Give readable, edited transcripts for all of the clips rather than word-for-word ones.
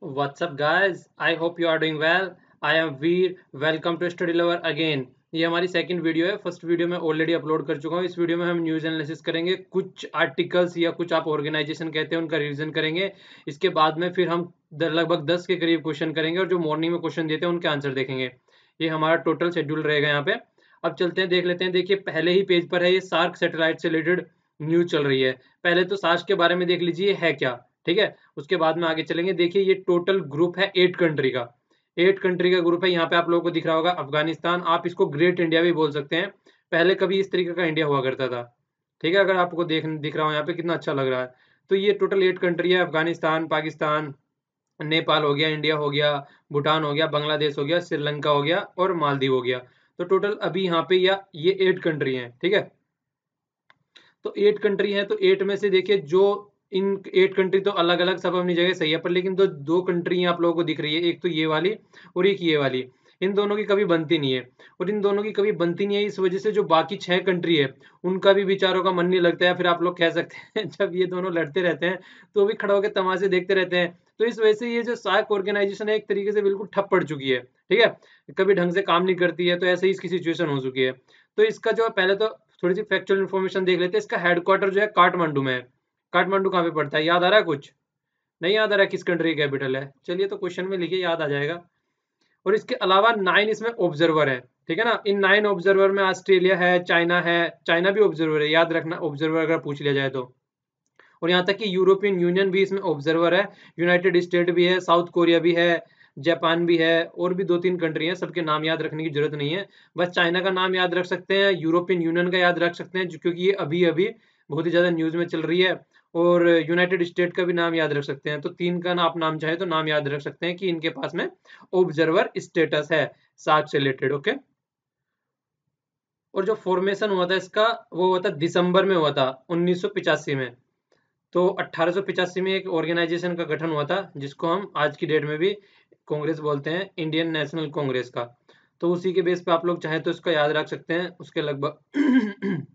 What's up guys? I hope you are doing well. I am Veer. Welcome to Study Lover again. ये हमारी second video है। First video में already upload कर चुका हूँ। इस वीडियो में हम न्यूज़ एनालिसिस करेंगे, कुछ आर्टिकल्स या कुछ आप ऑर्गेनाइजेशन कहते हैं उनका रिवीजन करेंगे। इसके बाद में फिर हम लगभग 10 के करीब क्वेश्चन करेंगे और जो मॉर्निंग में क्वेश्चन देते हैं उनके आंसर देखेंगे। ये हमारा टोटल शेड्यूल रहेगा यहाँ पे। अब चलते हैं, देख लेते हैं। देखिए पहले ही पेज पर है, ये सार्क सैटेलाइट से रिलेटेड न्यूज चल रही है। पहले तो सार्क के बारे में देख लीजिए है क्या, ठीक है। उसके बाद में आगे चलेंगे। देखिए ये टोटल ग्रुप है 8 कंट्री का। 8 कंट्री का ग्रुप है। यहाँ पे आप लोगों को दिख रहा होगा अफगानिस्तान। आप इसको ग्रेट इंडिया भी बोल सकते हैं। पहले कभी इस तरीके का इंडिया हुआ करता था, ठीक है। अगर आपको दिख रहा हो यहाँ पे, कितना अच्छा लग रहा है। तो ये टोटल 8 कंट्री है। अफगानिस्तान, पाकिस्तान, नेपाल हो गया, इंडिया हो गया, भूटान हो गया, बांग्लादेश हो गया, श्रीलंका हो गया और मालदीव हो गया। तो टोटल अभी यहाँ पे ये 8 कंट्री हैं, ठीक है। तो 8 कंट्री है, तो 8 में से देखिए जो इन 8 कंट्री तो अलग अलग सब अपनी जगह सही है, पर लेकिन दो कंट्री आप लोगों को दिख रही है, एक तो ये वाली और एक ये वाली। इन दोनों की कभी बनती नहीं है, और इन दोनों की कभी बनती नहीं है इस वजह से जो बाकी 6 कंट्री है उनका भी विचारों का मन नहीं लगता है। फिर आप लोग कह सकते हैं जब ये दोनों लड़ते रहते हैं तो भी खड़ा होकर तमाशे देखते रहते हैं। तो इस वजह से ये जो सार्क ऑर्गेनाइजेशन है एक तरीके से बिल्कुल ठप पड़ चुकी है, ठीक है। कभी ढंग से काम नहीं करती है, तो ऐसे ही इसकी सिचुएशन हो चुकी है। तो इसका जो पहले तो थोड़ी सी फैक्चुअल इन्फॉर्मेशन देख लेते हैं। इसका हेडक्वार्टर जो है काठमांडू में है। काठमांडू कहाँ पे पड़ता है, याद आ रहा है कुछ? नहीं याद आ रहा है किस कंट्री की कैपिटल है? चलिए तो क्वेश्चन में लिखिए, याद आ जाएगा। और इसके अलावा 9 इसमें ऑब्जर्वर है, ठीक है ना। इन 9 ऑब्जर्वर में ऑस्ट्रेलिया है, चाइना है। चाइना भी ऑब्जर्वर है, याद रखना ऑब्जर्वर अगर पूछ लिया जाए तो। और यहाँ तक कि यूरोपियन यूनियन भी इसमें ऑब्जर्वर है, यूनाइटेड स्टेट भी है, साउथ कोरिया भी है, जापान भी है, और भी 2-3 कंट्री हैं। सबके नाम याद रखने की जरूरत नहीं है। बस चाइना का नाम याद रख सकते हैं, यूरोपियन यूनियन का याद रख सकते हैं क्योंकि ये अभी अभी बहुत ही ज्यादा न्यूज में चल रही है। और यूनाइटेड स्टेट का भी नाम याद रख सकते हैं। तो 3 का आप नाम चाहे तो नाम याद रख सकते हैं कि इनके पास में ऑब्जर्वर स्टेटस है सार्क से रिलेटेड, ओके। और जो फॉर्मेशन हुआ था इसका, वो हुआ था दिसंबर में, हुआ था 1985 में। तो 1885 में एक ऑर्गेनाइजेशन का गठन हुआ था जिसको हम आज की डेट में भी कांग्रेस बोलते हैं, इंडियन नेशनल कांग्रेस का। तो उसी के बेस पे आप लोग चाहे तो इसका याद रख सकते हैं। उसके लगभग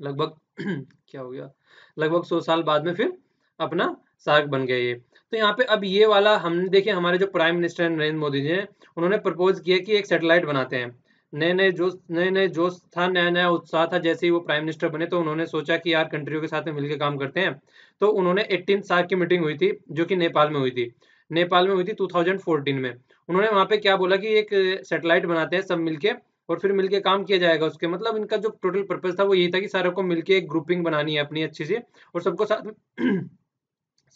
लगभग क्या हो गया, लगभग 100 साल बाद में फिर अपना सार्क बन गया ये। तो यहाँ पे अब ये वाला हमने देखे, हमारे जो प्राइम मिनिस्टर हैं नरेंद्र मोदी जी हैं, उन्होंने प्रपोज किया कि एक सैटेलाइट बनाते हैं। नए नए जोश था, नया नया उत्साह था। जैसे ही वो प्राइम मिनिस्टर बने तो उन्होंने सोचा कि यार कंट्रियों के साथ में मिलकर काम करते हैं। तो उन्होंने 18 सार्क की मीटिंग हुई थी जो कि नेपाल में हुई थी। नेपाल में हुई थी 2014 में। उन्होंने वहां पे क्या बोला कि एक सैटेलाइट बनाते हैं सब मिलके, और फिर मिलके काम किया जाएगा उसके। मतलब इनका जो टोटल पर्पस था वो यही था कि सारों को मिलके एक ग्रुपिंग बनानी है अपनी अच्छी सी, और सबको साथ में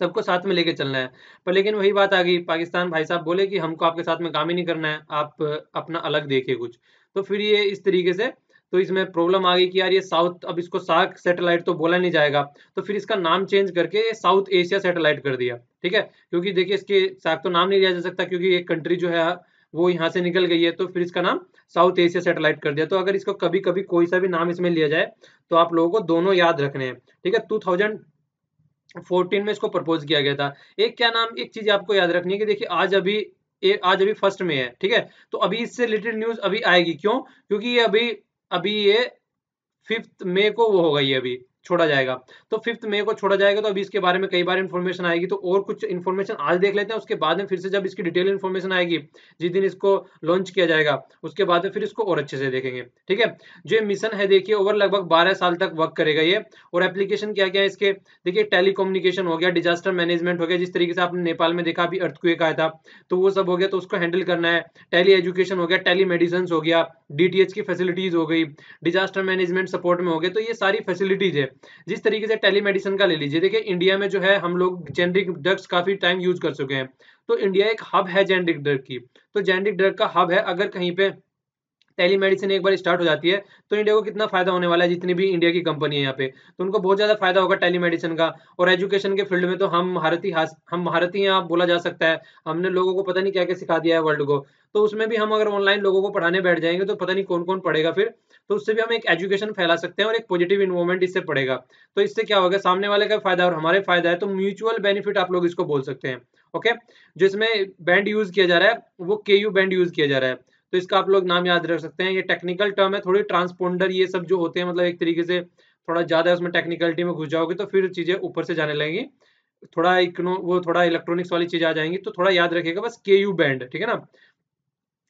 सबको साथ में लेके चलना है। पर लेकिन वही बात आ गई, पाकिस्तान भाई साहब बोले कि हमको आपके साथ में काम ही नहीं करना है, आप अपना अलग देखिए कुछ। तो फिर ये इस तरीके से, तो इसमें प्रॉब्लम आ गई कि यार ये साउथ, अब इसको सार्क सैटेलाइट तो बोला नहीं जाएगा। तो फिर इसका नाम चेंज करके ये साउथ एशिया सैटेलाइट कर दिया, ठीक है। क्योंकि देखिए इसके सार्क तो नाम नहीं लिया जा सकता क्योंकि एक कंट्री जो है वो यहाँ से निकल गई है। तो फिर इसका नाम साउथ एशिया सैटेलाइट कर दिया। तो अगर इसको कभी कभी कोई सा भी नाम इसमें लिया जाए तो आप लोगों को दोनों याद रखने हैं, ठीक है। 2014 में इसको प्रपोज किया गया था। एक क्या नाम, एक चीज आपको याद रखनी है कि देखिए आज अभी फर्स्ट में है, ठीक है। तो अभी इससे रिलेटेड न्यूज अभी आएगी, क्यों? क्योंकि ये अभी अभी ये 5 मई को वो होगा, ये अभी छोड़ा जाएगा। तो 5 मई को छोड़ा जाएगा, तो अभी इसके बारे में कई बार इन्फॉर्मेशन आएगी। तो और कुछ इन्फॉर्मेशन आज देख लेते हैं, उसके बाद में फिर से जब इसकी डिटेल इन्फॉर्मेशन आएगी जिस दिन इसको लॉन्च किया जाएगा, उसके बाद में फिर इसको और अच्छे से देखेंगे, ठीक है। जो ये मिशन है देखिए ओवर लगभग 12 साल तक वर्क करेगा ये। और एप्लीकेशन क्या क्या है इसके, देखिए टेलीकम्युनिकेशन हो गया, डिजास्टर मैनेजमेंट हो गया, जिस तरीके से आपने नेपाल में देखा अभी अर्थक्वेक आया था तो वो सब हो गया, तो उसको हैंडल करना है। टेली एजुकेशन हो गया, टेली मेडिसिन हो गया, डीटीएच की फैसिलिटीज हो गई, डिजास्टर मैनेजमेंट सपोर्ट में हो गए। तो ये सारी फैसिलिटीज है। जिस तरीके से टेलीमेडिसिन का ले लीजिए, देखिए इंडिया में जो है हम लोग जेनरिक ड्रग्स काफी टाइम यूज कर चुके हैं। तो इंडिया एक हब है जेनरिक ड्रग की। तो जेनरिक ड्रग का हब है, अगर कहीं पे टेलीमेडिसिन एक बार स्टार्ट हो जाती है तो इंडिया को कितना फायदा होने वाला है। जितनी भी इंडिया की कंपनी है यहाँ पे, तो उनको बहुत ज्यादा फायदा होगा टेलीमेडिसिन का। और एजुकेशन के फील्ड में तो हम महारती हैं, आप बोला जा सकता है। हमने लोगों को पता नहीं क्या क्या सिखा दिया है वर्ल्ड को। तो उसमें भी हम अगर ऑनलाइन लोगों को पढ़ाने बैठ जाएंगे तो पता नहीं कौन कौन पढ़ेगा फिर। तो उससे भी हम एक एजुकेशन फैला सकते हैं और एक पॉजिटिव इन्वॉल्वमेंट इससे पड़ेगा। तो इससे क्या होगा, सामने वाले का फायदा और हमारे फायदा है, तो म्यूचुअल बेनिफिट आप लोग इसको बोल सकते हैं, ओके। जो इसमें बैंड यूज किया जा रहा है वो केयू बैंड यूज किया जा रहा है। तो इसका आप लोग नाम याद रख सकते हैं। ये टेक्निकल टर्म है, थोड़ी ट्रांसपोंडर ये सब जो होते हैं, मतलब एक तरीके से थोड़ा ज्यादा उसमें टेक्निकलिटी में घुस जाओगे तो फिर चीजें ऊपर से जाने लगेंगी। थोड़ा वो थोड़ा इलेक्ट्रॉनिक्स वाली चीज आ जाएंगी, तो थोड़ा याद रखिएगा बस KU बैंड, ठीक है ना।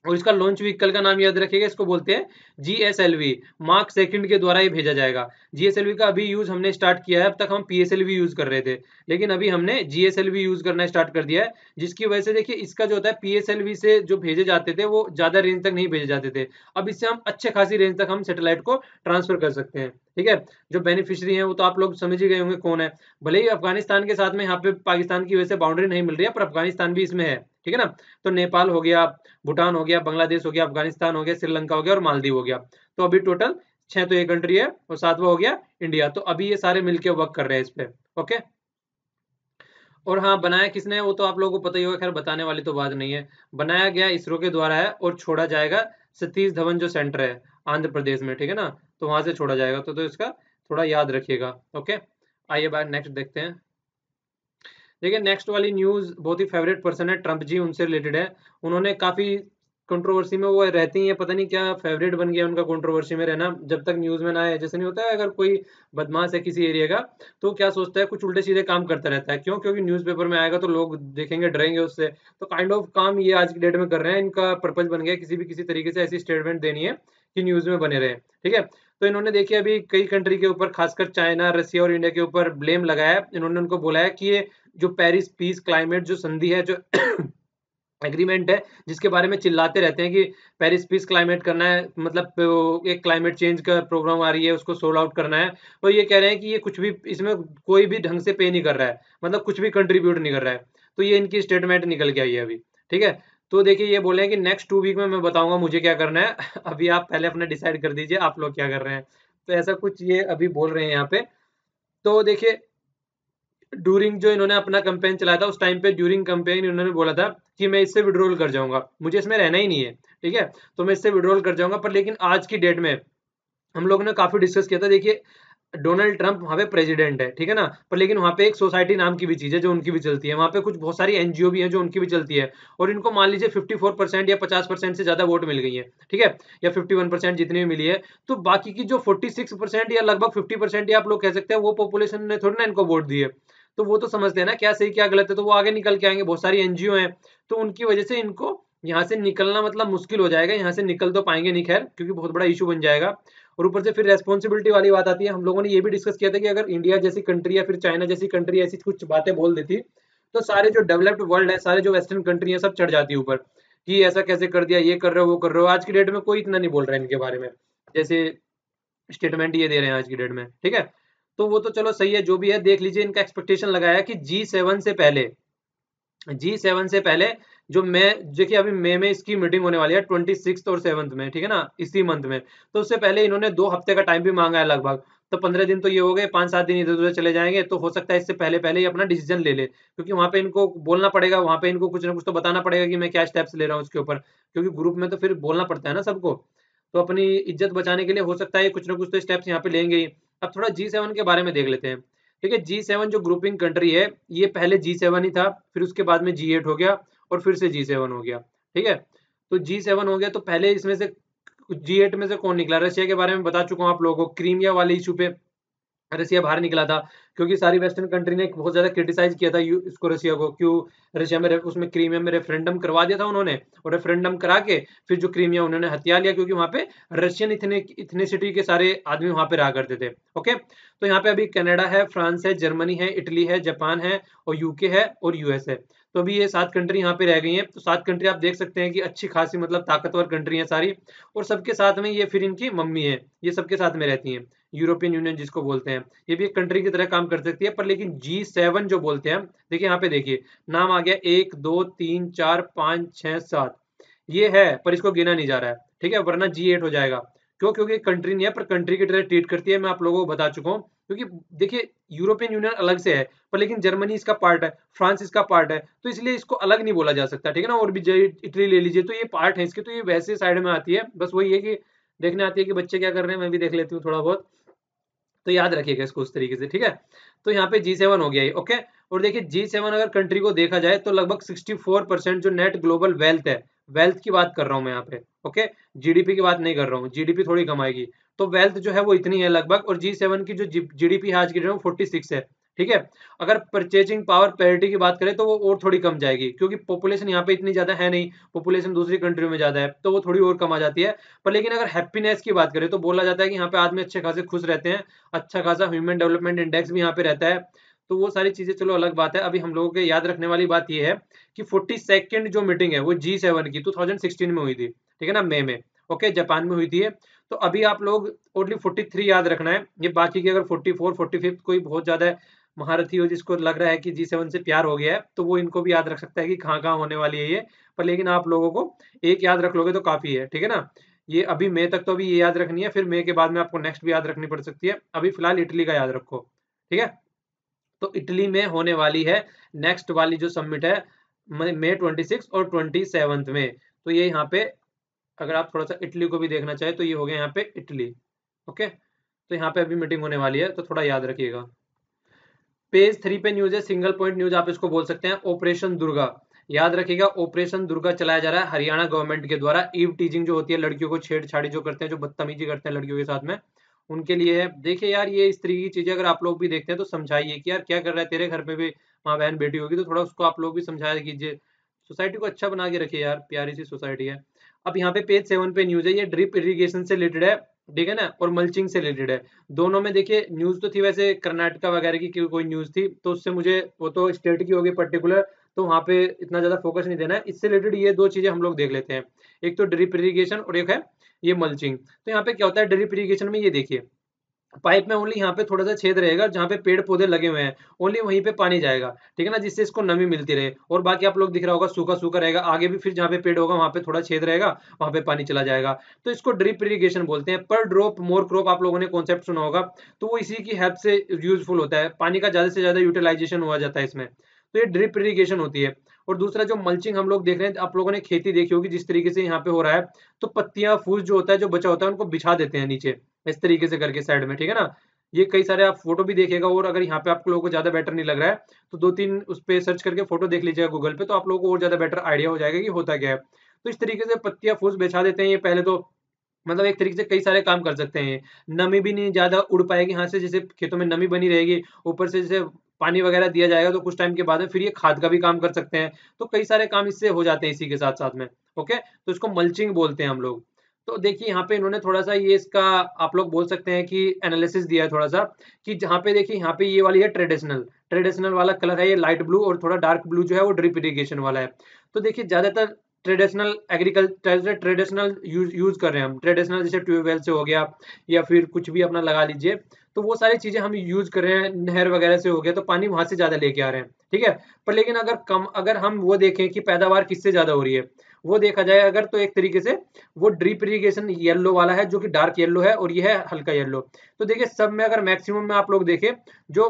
और इसका लॉन्च व्हीकल का नाम याद रखिएगा, इसको बोलते हैं GSLV, मार्क सेकंड के द्वारा ये भेजा जाएगा। GSLV का अभी यूज हमने स्टार्ट किया है, अब तक हम PSLV यूज कर रहे थे, लेकिन अभी हमने GSLV यूज करना स्टार्ट कर दिया है, जिसकी वजह से देखिए इसका जो होता है PSLV से जो भेजे जाते थे वो ज्यादा रेंज तक नहीं भेजे जाते थे, अब इससे हम अच्छे खासी रेंज तक हम सैटेलाइट को ट्रांसफर कर सकते हैं, ठीक है। जो बेनिफिशियरी है वो तो आप लोग समझ ही गए होंगे कौन है। भले ही अफगानिस्तान के साथ में यहाँ पे पाकिस्तान की वजह से बाउंड्री नहीं मिल रही है, पर अफगानिस्तान भी इसमें है, ठीक है ना। तो नेपाल हो गया, भूटान हो गया, बांग्लादेश हो गया, अफगानिस्तान हो गया, श्रीलंका हो गया और मालदीव हो गया। तो अभी टोटल 6 तो ये कंट्री है, और 7वां हो गया इंडिया। तो अभी ये सारे मिलके वर्क कर रहे हैं इस पे, ओके। और हाँ, बनाया किसने है वो तो आप लोगों को पता ही होगा, खैर बताने वाली तो बात नहीं है। बनाया गया इसरो के द्वारा है, और छोड़ा जाएगा सतीश धवन जो सेंटर है आंध्र प्रदेश में, ठीक है ना, तो वहां से छोड़ा जाएगा। तो इसका थोड़ा याद रखिएगा, ओके। आइए बात नेक्स्ट देखते हैं। देखिए नेक्स्ट वाली न्यूज बहुत ही फेवरेट पर्सन है ट्रम्प जी, उनसे रिलेटेड है। उन्होंने काफी कंट्रोवर्सी में वो रहती हैं, पता नहीं क्या फेवरेट बन गया उनका कंट्रोवर्सी में रहना, जब तक न्यूज में ना आए। जैसे नहीं होता है, अगर कोई बदमाश है किसी एरिया का, तो क्या सोचता है, कुछ उल्टे सीधे काम करता रहता है। क्यों? क्योंकि न्यूज़पेपर में आएगा तो लोग देखेंगे, डरेंगे उससे। तो काइंड ऑफ काम ये आज की डेट में कर रहे हैं, इनका पर्पज बन गया किसी तरीके से ऐसी स्टेटमेंट देनी है कि न्यूज में बने रहे, ठीक है। तो इन्होंने देखिए अभी कई कंट्री के ऊपर, खासकर चाइना, रसिया और इंडिया के ऊपर ब्लेम लगाया है। इन्होंने उनको बोला है कि ये जो पेरिस पीस क्लाइमेट जो संधि है, जो एग्रीमेंट है, जिसके बारे में चिल्लाते रहते हैं कि पेरिस पीस क्लाइमेट करना है, मतलब एक क्लाइमेट चेंज का प्रोग्राम आ रही है, उसको सोल्व आउट करना है। तो ये कह रहे हैं कि ये कुछ भी इसमें कोई भी ढंग से पे नहीं कर रहा है, मतलब कुछ भी कंट्रीब्यूट नहीं कर रहा है। तो ये इनकी स्टेटमेंट निकल के आई है अभी, ठीक है। तो देखिए ये बोले हैं कि नेक्स्ट 2 वीक में मैं बताऊंगा मुझे क्या करना है। अभी आप पहले अपना डिसाइड कर दीजिए आप लोग क्या कर रहे हैं। तो ऐसा कुछ ये अभी बोल रहे हैं यहाँ पे। तो देखिए ड्यूरिंग जो इन्होंने अपना कैंपेन चलाया था, उस टाइम पे ड्यूरिंग कैंपेन इन्होंने बोला था कि मैं इससे विड्रॉल कर जाऊंगा, मुझे इसमें रहना ही नहीं है, ठीक है। तो मैं इससे विड्रॉल कर जाऊंगा। पर लेकिन आज की डेट में हम लोगों ने काफी डिस्कस किया था। देखिए डोनाल्ड ट्रंप वहां पे प्रेसिडेंट है, ठीक है ना, पर लेकिन वहां पे एक सोसाइटी नाम की भी चीज है जो उनकी भी चलती है, वहां पे कुछ बहुत सारी एनजीओ भी हैं जो उनकी भी चलती है। और इनको मान लीजिए 54% या 50% से ज्यादा वोट मिल गई है, ठीक है, या 51% जितनी भी मिली है। तो बाकी की जो 46% या लगभग 50% या आप लोग कह सकते हैं, वो पॉपुलेशन ने थोड़ी ना इनको वोट दिए। तो वो तो समझते हैं ना क्या सही क्या गलत है, तो वो आगे निकल के आएंगे। बहुत सारी एनजीओ हैं, तो उनकी वजह से इनको यहाँ से निकलना मतलब मुश्किल हो जाएगा। यहाँ से निकल तो पाएंगे नहीं खैर, क्योंकि बहुत बड़ा इशू बन जाएगा। और ऊपर से फिर रेस्पॉन्सिबिलिटी वाली बात आती है। हम लोगों ने ये भी डिस्कस किया था कि अगर इंडिया जैसी कंट्री या फिर चाइना जैसी कंट्री ऐसी कुछ बातें बोल देती, तो सारे जो डेवलप्ड वर्ल्ड है, सारे जो वेस्टर्न कंट्री है, सब चढ़ जाती है ऊपर कि ऐसा कैसे कर दिया, ये कर रहे हो वो कर रहे हो। आज की डेट में कोई इतना नहीं बोल रहा है इनके बारे में, जैसे स्टेटमेंट ये दे रहे हैं आज की डेट में, ठीक है। तो वो तो चलो सही है, जो भी है देख लीजिए। इनका एक्सपेक्टेशन लगाया कि G7 से पहले जो मैं देखिए अभी मई में इसकी मीटिंग होने वाली है 26 और 7 में, ठीक है ना, इसी मंथ में। तो उससे पहले इन्होंने 2 हफ्ते का टाइम भी मांगा है लगभग। तो 15 दिन तो ये हो गए, 5-7 दिन इधर उधर चले जाएंगे। तो हो सकता है इससे पहले पहले ही अपना डिसीजन ले ले, क्योंकि वहां पे इनको बोलना पड़ेगा, वहां पे इनको कुछ ना कुछ तो बताना पड़ेगा कि मैं क्या स्टेप्स ले रहा हूँ उसके ऊपर, क्योंकि ग्रुप में तो फिर बोलना पड़ता है ना सबको। तो अपनी इज्जत बचाने के लिए हो सकता है ये कुछ ना कुछ तो स्टेप्स यहाँ पे लेंगे ही। अब थोड़ा G7 के बारे में देख लेते हैं। ठीक है, G7 जो ग्रुपिंग कंट्री है, ये पहले G7 ही था, फिर उसके बाद में G8 हो गया, और फिर से G7 हो गया। ठीक है, तो G7 हो गया, तो पहले इसमें से G8 में से कौन निकला? रशिया के बारे में बता चुका हूँ आप लोगों को। क्रीमिया वाले इशू पे रसिया बाहर निकला था, क्योंकि सारी वेस्टर्न कंट्री ने बहुत ज्यादा क्रिटिसाइज किया था इसको, रसिया को। क्यों? रशिया में उसमें क्रीमिया में रेफरेंडम करवा दिया था उन्होंने, और रेफरेंडम करा के फिर जो क्रीमिया उन्होंने हथिया लिया, क्योंकि वहां पे रशियन इथनिसिटी के सारे आदमी वहां पे रहा करते थे। ओके, तो यहाँ पे अभी कनाडा है, फ्रांस है, जर्मनी है, इटली है, जापान है, और यूके है, और यूएस है। तो अभी ये 7 कंट्री यहाँ पे रह गई हैं। तो 7 कंट्री आप देख सकते हैं कि अच्छी खासी मतलब ताकतवर कंट्री है सारी, और सबके साथ में ये फिर इनकी मम्मी है, ये सबके साथ में रहती हैं। यूरोपियन यूनियन जिसको बोलते हैं, ये भी एक कंट्री की तरह काम कर सकती है। पर लेकिन G7 जो बोलते हैं, देखिए यहाँ पे देखिए नाम आ गया 1 2 3 4 5 6 7, ये है पर इसको गिना नहीं जा रहा है। ठीक है, वरना G8 हो जाएगा। क्यों? क्योंकि कंट्री नहीं है, पर कंट्री की तरह ट्रीट करती है। मैं आप लोगों को बता चुका हूँ, क्योंकि देखिए यूरोपियन यूनियन अलग से है, पर लेकिन जर्मनी इसका पार्ट है, फ्रांस इसका पार्ट है, तो इसलिए इसको अलग नहीं बोला जा सकता। ठीक है ना, और भी इटली ले लीजिए, तो ये पार्ट है इसके, तो ये वैसे साइड में आती है। बस वही है कि देखने आती है कि बच्चे क्या कर रहे हैं, मैं भी देख लेती हूँ थोड़ा बहुत। तो याद रखिएगा इसको उस तरीके से, ठीक है। तो यहाँ पे G7 हो गया ये, ओके। और देखिए G7 अगर कंट्री को देखा जाए तो लगभग 64% जो नेट ग्लोबल वेल्थ है, वेल्थ की बात कर रहा हूँ मैं यहाँ पे, ओके, जीडीपी की बात नहीं कर रहा हूँ, जीडीपी थोड़ी कम आएगी। तो वेल्थ जो है वो इतनी है लगभग, और G7 की जो जीडीपी है आज की डेट में 46 है। ठीक है। अगर परचेजिंग पावर पैरिटी की बात करें तो वो और थोड़ी कम जाएगी, क्योंकि पॉपुलेशन यहाँ पे इतनी ज्यादा है नहीं, पॉपुलेशन दूसरी कंट्रियों में ज्यादा है, तो वो थोड़ी और कम आ जाती है। पर लेकिन अगर हैप्पीनेस की बात करें तो बोला जाता है कि यहाँ पे आदमी अच्छे खासे खुश रहते हैं, अच्छा खासा ह्यूमन डेवलपमेंट इंडेक्स भी यहाँ पे रहता है। तो वो सारी चीजें चलो अलग बात है। अभी हम लोगों के याद रखने वाली बात ये है कि 42nd जो मीटिंग है वो G7 की 2016 में हुई थी, ठीक है ना, मई में, ओके, जापान में हुई थी। तो अभी आप लोग ओनली 43 याद रखना है, ये बाकी की अगर 44 45 कोई बहुत ज्यादा महारथी हो जिसको लग रहा है कि G7 से प्यार हो गया है, तो वो इनको भी याद रख सकता है कि कहाँ कहाँ होने वाली है ये। पर लेकिन आप लोगों को एक याद रख लोगे तो काफी है, ठीक है ना। ये अभी मई तक तो अभी ये याद रखनी है, फिर मई के बाद में आपको नेक्स्ट भी याद रखनी पड़ सकती है। अभी फिलहाल इटली का याद रखो, ठीक है। तो इटली में होने वाली है नेक्स्ट वाली जो समिट है, मई 26 और 27 में। तो ये यहाँ पे अगर आप थोड़ा सा इटली को भी देखना चाहे तो ये हो गया यहाँ पे इटली, ओके। तो यहाँ पे अभी मीटिंग होने वाली है, तो थोड़ा याद रखिएगा। पेज 3 पे न्यूज है, सिंगल पॉइंट न्यूज आप इसको बोल सकते हैं, ऑपरेशन दुर्गा। याद रखिएगा, ऑपरेशन दुर्गा चलाया जा रहा है हरियाणा गवर्नमेंट के द्वारा। ईव टीजिंग जो होती है, लड़कियों को छेड़छाड़ी जो करते हैं, जो बदतमीजी करते हैं लड़कियों के साथ में, उनके लिए है। देखिए यार, ये इस तरीके की चीजें अगर आप लोग भी देखते हैं तो समझाइए कि यार क्या कर रहा है, तेरे घर पे भी माँ बहन बेटी होगी तो थोड़ा उसको आप लोग भी समझाया कीजिए। सोसाइटी को अच्छा बना के रखिए यार, प्यारी सी सोसाइटी है। अब यहाँ पे पेज 7 पे न्यूज है, ये ड्रिप इरिगेशन से रिलेटेड है, ठीक है ना, और मल्चिंग से रिलेटेड है। दोनों में देखिए न्यूज तो थी वैसे कर्नाटका वगैरह की कोई न्यूज थी, तो उससे मुझे, वो तो स्टेट की होगी पर्टिकुलर, तो वहां पे इतना ज्यादा फोकस नहीं देना है। इससे रिलेटेड ये दो चीजें हम लोग देख लेते हैं, एक तो ड्रिप इरिगेशन और एक है ये मल्चिंग। तो यहाँ पे क्या होता है ड्रिप इरिगेशन में, ये देखिए पाइप में ओनली यहाँ पे थोड़ा सा छेद रहेगा जहाँ पे पेड़ पौधे लगे हुए हैं, ओनली वहीं पे पानी जाएगा, ठीक है ना, जिससे इसको नमी मिलती रहे। और बाकी आप लोग दिख रहा होगा सूखा सूखा रहेगा, आगे भी फिर जहाँ पे पेड़ होगा वहां पे थोड़ा छेद रहेगा, वहां पे पानी चला जाएगा। तो इसको ड्रिप इरिगेशन बोलते हैं। पर ड्रॉप मोर क्रॉप आप लोगों ने कॉन्सेप्ट सुना होगा, तो वो इसी की हेल्प से यूजफुल होता है, पानी का ज्यादा से ज्यादा यूटिलाइजेशन हुआ जाता है इसमें। तो ये ड्रिप इरिगेशन होती है। और दूसरा जो मल्चिंग हम लोग देख रहे हैं, आप लोगों ने खेती देखी होगी जिस तरीके से यहाँ पे हो रहा है, तो पत्तियां फूस जो होता है, जो बचा होता है, उनको बिछा देते हैं नीचे इस तरीके से करके साइड में, ठीक है ना। ये कई सारे आप फोटो भी देखिएगा, और अगर यहाँ पे आप लोगों को ज्यादा बेटर नहीं लग रहा है तो दो तीन उस पे सर्च करके फोटो देख लीजिएगा गूगल पे, तो आप लोगों को और ज्यादा बेटर आइडिया हो जाएगा कि होता क्या है। तो इस तरीके से पत्तियां फूस बिछा देते हैं ये पहले तो, मतलब एक तरीके से कई सारे काम कर सकते हैं। नमी भी नहीं ज्यादा उड़ पाएगी यहाँ से, जैसे खेतों में नमी बनी रहेगी, ऊपर से जैसे पानी वगैरह दिया जाएगा तो कुछ टाइम के बाद में फिर ये खाद का भी काम कर सकते हैं। तो कई सारे काम इससे हो जाते हैं इसी के साथ साथ में, ओके। तो इसको मल्चिंग बोलते हैं हम लोग। तो देखिए यहाँ पे इन्होंने थोड़ा सा ये इसका आप लोग बोल सकते हैं कि एनालिसिस दिया है थोड़ा सा, कि जहाँ पे देखिए यहाँ पे ये वाली है ट्रेडिशनल, ट्रेडिशनल वाला कलर है ये लाइट ब्लू, और थोड़ा डार्क ब्लू जो है वो ड्रिप इरिगेशन वाला है। तो देखिए ज्यादातर ट्रेडिशनल एग्रीकल्चर, ट्रेडिशनल यूज कर रहे हैं हम, ट्रेडिशनल जैसे ट्यूबवेल से हो गया या फिर कुछ भी अपना लगा लीजिए, तो वो सारी चीजें हम यूज कर रहे हैं, नहर वगैरह से हो गया तो पानी वहां से ज्यादा लेके आ रहे हैं, ठीक है। पर लेकिन अगर हम वो देखें कि पैदावार किससे ज्यादा हो रही है, वो देखा जाए अगर, तो एक तरीके से वो ड्रिप इरिगेशन येलो वाला है, जो कि डार्क येलो है, और ये है हल्का येलो। तो देखिए सब में अगर मैक्सिमम में आप लोग देखें, जो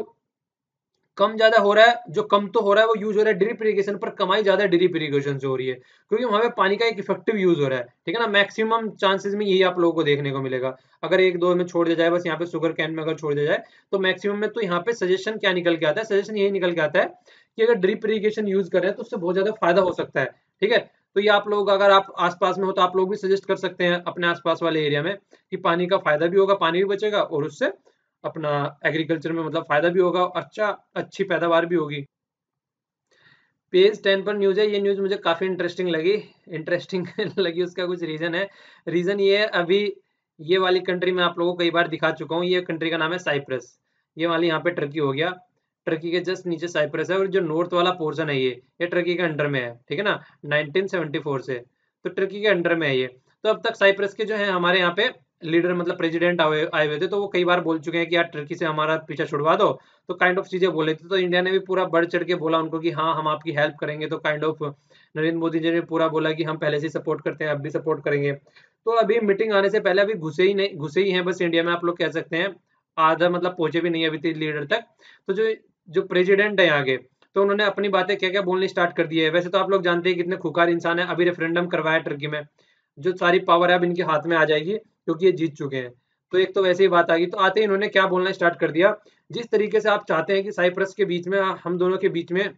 कम ज्यादा हो रहा है, जो कम तो हो रहा है वो यूज हो रहा है ड्रिप इरिगेशन पर, कमाई ज्यादा ड्रिप इरिगेशन से हो रही है, क्योंकि वहां पे पानी का एक इफेक्टिव यूज हो रहा है, ठीक है ना। मैक्सिमम चांसेस में यही आप लोगों को देखने को मिलेगा। अगर एक दो में छोड़ दिया जाए, बस यहाँ पे शुगर कैन में अगर छोड़ दिया जाए, तो मैक्सिमम में तो यहाँ पे सजेशन क्या निकल के आता है, सजेशन यही निकल के आता है कि अगर ड्रिप इरिगेशन यूज कर रहे हैं तो उससे बहुत ज्यादा फायदा हो सकता है, ठीक है। तो ये आप लोग अगर आप आसपास में हो तो आप लोग भी सजेस्ट कर सकते हैं अपने आसपास वाले एरिया में, कि पानी का फायदा भी होगा, पानी भी बचेगा, और उससे अपना एग्रीकल्चर में मतलब फायदा भी होगा, अच्छी पैदावार भी होगी। पेज 10 पर न्यूज है, ये न्यूज मुझे काफी इंटरेस्टिंग लगी, इंटरेस्टिंग लगी, उसका कुछ रीजन है। रीजन ये है, अभी ये वाली कंट्री मैं आप लोगों को कई बार दिखा चुका हूँ, ये कंट्री का नाम है साइप्रस। ये वाली यहाँ पे टर्की हो गया, टर्की के जस्ट नीचे साइप्रस है, और जो नॉर्थ वाला पोर्शन है ये टर्की के अंडर में है, ठीक है ना, 1974 से, तो टर्की के अंडर में है ये। तो अब तक साइप्रस के जो है हमारे यहाँ पे लीडर मतलब प्रेसिडेंट आए हुए थे, तो वो कई बार बोल चुके हैं कि यार टर्की से हमारा पीछा छुड़वा दो, तो काइंड ऑफ चीजें बोले थे। तो इंडिया ने भी पूरा बढ़ चढ़ के बोला उनको कि हाँ हम आपकी हेल्प करेंगे, तो काइंड ऑफ नरेंद्र मोदी जी ने पूरा बोला कि हम पहले से सपोर्ट करते हैं, अब भी सपोर्ट करेंगे। तो अभी मीटिंग आने से पहले अभी घुसे ही हैं बस इंडिया में, आप लोग कह सकते हैं आधा, मतलब पहुंचे भी नहीं अभी तक लीडर तक। तो जो जो प्रेसिडेंट है आगे, तो उन्होंने अपनी बातें क्या क्या बोलनी स्टार्ट कर दी है। वैसे तो आप लोग जानते हैं कितने खुकार इंसान है, अभी रेफरेंडम करवाया टर्की में, जो सारी पावर है अब इनके हाथ में आ जाएगी क्योंकि ये जीत चुके हैं। तो एक तो वैसे ही बात आ गई, तो आते ही इन्होंने क्या बोलना स्टार्ट कर दिया, जिस तरीके से आप चाहते हैं कि साइप्रस के बीच में, हम दोनों के बीच में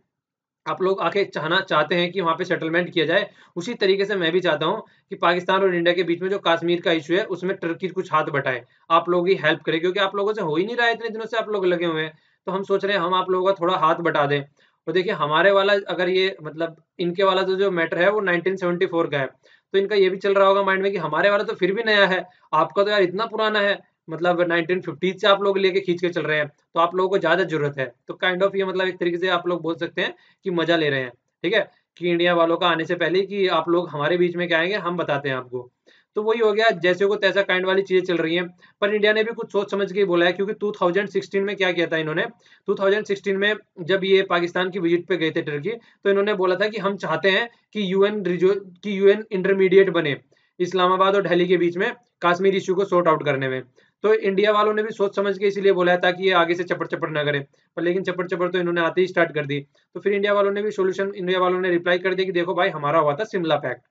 आप लोग आके चाहते हैं कि वहां पे सेटलमेंट किया जाए, उसी तरीके से मैं भी चाहता हूं कि पाकिस्तान और इंडिया के बीच में जो कश्मीर का इशू है उसमें टर्की कुछ हाथ बटाए, आप लोग ही हेल्प करें, क्योंकि आप लोगों से हो ही नहीं रहा है, इतने दिनों से आप लोग लगे हुए हैं। तो हम सोच रहे हैं हम आप लोगों का थोड़ा हाथ बटा दें। और देखिए हमारे वाला अगर ये मतलब इनके वाला तो जो मैटर है वो 1974 का है, तो इनका ये भी चल रहा होगा माइंड में कि हमारे वाला तो फिर भी नया है, आपका तो यार इतना पुराना है, मतलब 1950 से आप लोग लेके खींच के चल रहे हैं, तो आप लोगों को ज़्यादा ज़रूरत है। तो काइंड ऑफ ये मतलब एक तरीके से आप लोग बोल सकते हैं कि मज़ा ले रहे हैं, ठीक है? कि इंडिया वालों का आने से पहले कि आप लोग हमारे बीच में क्या आएँगे, हम बताते हैं आपको। तो वही हो गया, जैसे को तैसा काइंड वाली चीज़ें चल रही हैं। पर इंडिया ने भी कुछ सोच समझ के ही बोला है, क्योंकि 2016 में क्या किया था इन्होंने, 2016 में जब ये पाकिस्तान की विजिट पे गए थे टर्की, तो इन्होंने बोला था कि हम चाहते हैं कि यूएन इंटरमीडिएट बने इस्लामाबाद और दिल्ली के बीच में कश्मीर इश्यू को सॉर्ट आउट करने में। तो इंडिया वालों ने भी सोच समझ के इसीलिए बोला है ताकि ये आगे से चपड़-चपड़ ना करें। पर लेकिन चपड़-चपड़ तो इन्होंने आते ही स्टार्ट कर दी। तो फिर इंडिया वालों ने रिप्लाई कर दिया कि देखो भाई, हमारा हुआ था शिमला पैक्ट,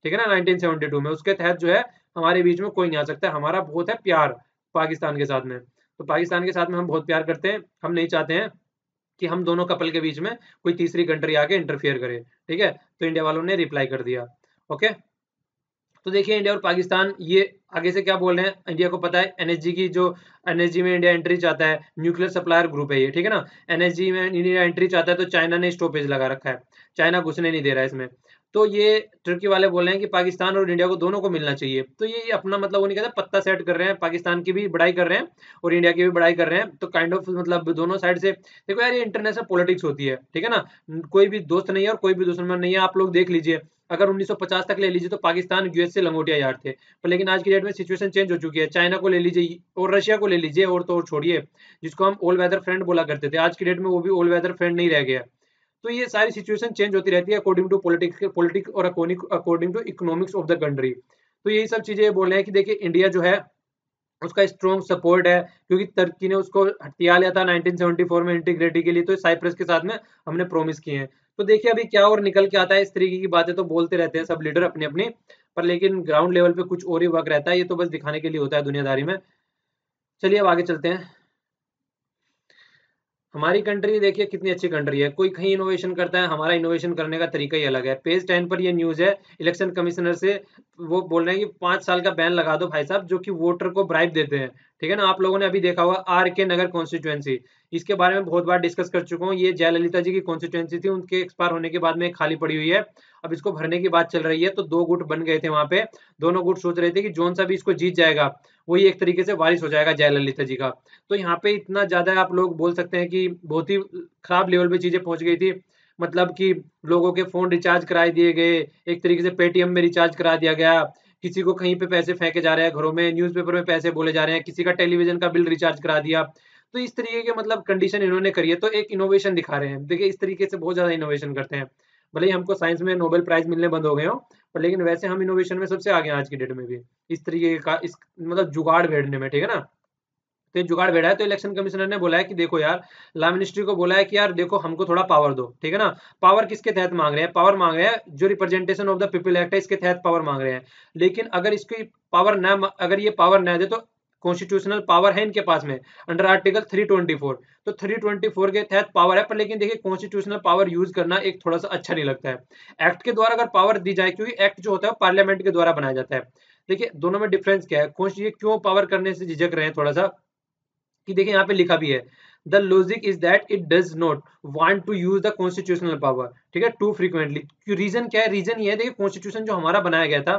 ठीक है ना, 1972 में। उसके तहत जो है हमारे बीच में कोई नहीं आ सकता। हमारा बहुत है प्यार पाकिस्तान के साथ में। तो पाकिस्तान के साथ में हम बहुत प्यार करते हैं। हम नहीं चाहते हैं कि हम दोनों कपल के बीच में कोई तीसरी कंट्री आके इंटरफियर करे, ठीक है? तो इंडिया वालों ने रिप्लाई कर दिया। ओके? तो देखिए इंडिया और पाकिस्तान ये आगे से क्या बोल रहे हैं, इंडिया को पता है एनएसजी की जो एनएसजी में इंडिया एंट्री चाहता है, न्यूक्लियर सप्लायर ग्रुप है ये, ठीक है ना? एनएसजी में इंडिया एंट्री चाहता है, तो चाइना ने स्टॉपेज लगा रखा है, चाइना घुसने नहीं दे रहा है इसमें। तो ये तुर्की वाले बोल रहे हैं कि पाकिस्तान और इंडिया को दोनों को मिलना चाहिए। तो ये अपना मतलब वो नहीं कहते पत्ता सेट कर रहे हैं, पाकिस्तान की भी बड़ाई कर रहे हैं और इंडिया की भी बड़ाई कर रहे हैं। तो काइंड ऑफ मतलब दोनों साइड से देखो यार, ये इंटरनेशनल पॉलिटिक्स होती है, ठीक है ना? कोई भी दोस्त नहीं है और कोई भी दुश्मन नहीं है। आप लोग देख लीजिए, अगर 1950 तक ले लीजिए तो पाकिस्तान यूएस से लंगोटिया यार थे, पर लेकिन आज की डेट में सिचुएशन चेंज हो चुकी है। चाइना को ले लीजिए और रशिया को ले लीजिए, और तो और छोड़िए, जिसको हम ऑल वेदर फ्रेंड बोला करते थे, आज की डेट में वो भी ऑल वेदर फ्रेंड नहीं रह गया। तो ये सारी सिचुएशन चेंज होती रहती है अकॉर्डिंग टू पॉलिटिक्स और according to economics of the country. तो यही सब चीजें बोल रहे हैं कि देखिए इंडिया जो है उसका स्ट्रॉन्ग सपोर्ट है, क्योंकि तुर्की ने उसको हथिया लिया था 1974 में इंटीग्रिटी के लिए, तो साइप्रस के साथ में हमने प्रॉमिस किए हैं। तो देखिए अभी क्या और निकल के आता है। इस तरीके की बातें तो बोलते रहते हैं सब लीडर अपनी अपनी, पर लेकिन ग्राउंड लेवल पे कुछ और ही वर्क रहता है। ये तो बस दिखाने के लिए होता है दुनियादारी में। चलिए अब आगे चलते हैं। हमारी कंट्री देखिए कितनी अच्छी कंट्री है, कोई कहीं इनोवेशन करता है, हमारा इनोवेशन करने का तरीका ही अलग है। पेज 10 पर ये न्यूज़ है, इलेक्शन कमिश्नर से वो बोल रहे हैं कि 5 साल का बैन लगा दो भाई साहब, जो कि वोटर को ब्राइब देते हैं, ठीक है ना? आप लोगों ने अभी देखा होगा आर के नगर कॉन्स्टिट्यूएंसी, इसके बारे में बहुत बार डिस्कस कर चुका हूँ। ये जयललिता जी की कॉन्स्टिट्यूएंसी थी, उनके एक्सपायर होने के बाद में खाली पड़ी हुई है। अब इसको भरने की बात चल रही है, तो 2 गुट बन गए थे वहाँ पे। दोनों गुट सोच रहे थे कि जौन सा भी इसको जीत जाएगा, वही एक तरीके से वारिस हो जाएगा जयललिता जी का। तो यहाँ पे इतना ज़्यादा आप लोग बोल सकते हैं कि बहुत ही खराब लेवल पे चीज़ें पहुँच गई थी। मतलब कि लोगों के फ़ोन रिचार्ज कराए दिए गए, एक तरीके से पेटीएम में रिचार्ज करा दिया गया, किसी को कहीं पे पैसे फेंके जा रहे हैं घरों में, न्यूज़पेपर में पैसे बोले जा रहे हैं, किसी का टेलीविज़न का बिल रिचार्ज करा दिया। तो इस तरीके के मतलब कंडीशन इन्होंने करी है, तो एक इनोवेशन दिखा रहे हैं। देखिए इस तरीके से बहुत ज़्यादा इनोवेशन करते हैं। भले ही हमको साइंस में नोबेल प्राइज़ मिलने बंद हो गए हों, पर लेकिन वैसे हम इनोवेशन में सबसे आगे हैं आज की डेट में भी। इस तरीके का इस मतलब जुगाड़ भेड़ने में, ठीक है ना? तो ये जुगाड़ भेड़ा है। तो इलेक्शन कमिश्नर ने बोला है कि देखो यार, लॉ मिनिस्ट्री को बोला है कि यार देखो हमको थोड़ा पावर दो, ठीक है ना? पावर किसके तहत मांग रहे हैं? पावर मांग रहे हैं जो representation of the people act है, इसके तहत पावर मांग रहे हैं। लेकिन अगर इसकी पावर ना अगर ये पावर ना दे, तो कॉन्स्टिट्यूशनल पावर है इनके पास में अंडर आर्टिकल 324। तो 324 के तहत पावर है, पर लेकिन देखिए कॉन्स्टिट्यूशनल पावर यूज करना एक थोड़ा सा अच्छा नहीं लगता है। एक्ट के द्वारा अगर पावर दी जाए, क्योंकि एक्ट जो होता है पार्लियामेंट के द्वारा बनाया जाता है। देखिए दोनों में डिफरेंस क्या है, ये क्यों पावर करने से झिझक रहे हैं थोड़ा सा, कि देखिए यहाँ पे लिखा भी है, the logic is that it does not want to use the constitutional power, ठीक है, टू फ्रीक्वेंटली। रीजन क्या है? रीजन ये है, देखिए कॉन्स्टिट्यूशन जो हमारा बनाया गया था,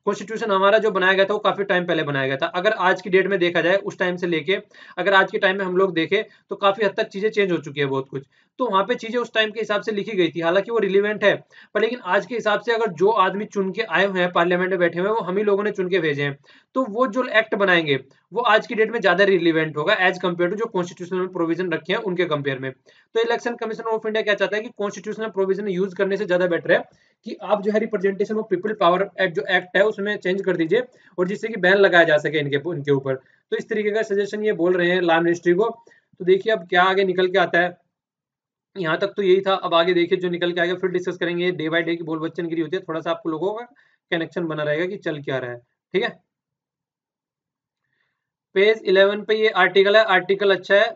कॉन्स्टिट्यूशन हमारा जो बनाया गया था वो काफी टाइम पहले बनाया गया था। अगर आज की डेट में देखा जाए, उस टाइम से लेके अगर आज के टाइम में हम लोग देखें, तो काफी हद तक चीजें चेंज हो चुकी है बहुत कुछ। तो वहां पे चीजें उस टाइम के हिसाब से लिखी गई थी, हालांकि वो रिलीवेंट है। पर लेकिन आज के हिसाब से अगर जो आदमी चुन के आए हुए हैं पार्लियामेंट में बैठे हुए हैं, वो हम ही लोगों ने चुन के भेजे हैं, तो वो जो एक्ट बनाएंगे वो आज की डेट में ज्यादा रिलीवेंट होगा एज कम्पेयर टू जो कॉन्स्टिट्यूशनल प्रोविजन रखे हैं उनके कंपेयर में। तो इलेक्शन कमीशन ऑफ इंडिया क्या चाहता है कि कॉन्स्टिट्यूशनल प्रोविजन यूज करने से ज्यादा बेटर है कि आप जो है representation of people power act जो एक्ट है उसमें चेंज कर दीजिए, और जिससे कि बैन लगाया जा सके इनके ऊपर। तो इस तरीके का सजेशन ये बोल रहे हैं लॉ मिनिस्ट्री को। तो देखिए अब क्या आगे निकल के आता है। यहाँ तक तो यही था, अब आगे देखिए जो निकल के आएगा फिर डिस्कस करेंगे। डे बाय डे की बोल बच्चन गिरी होती है, थोड़ा सा आपको लोगों का कनेक्शन बना रहेगा कि चल क्या रहा है, ठीक है। पेज 11 पे ये आर्टिकल है, आर्टिकल अच्छा है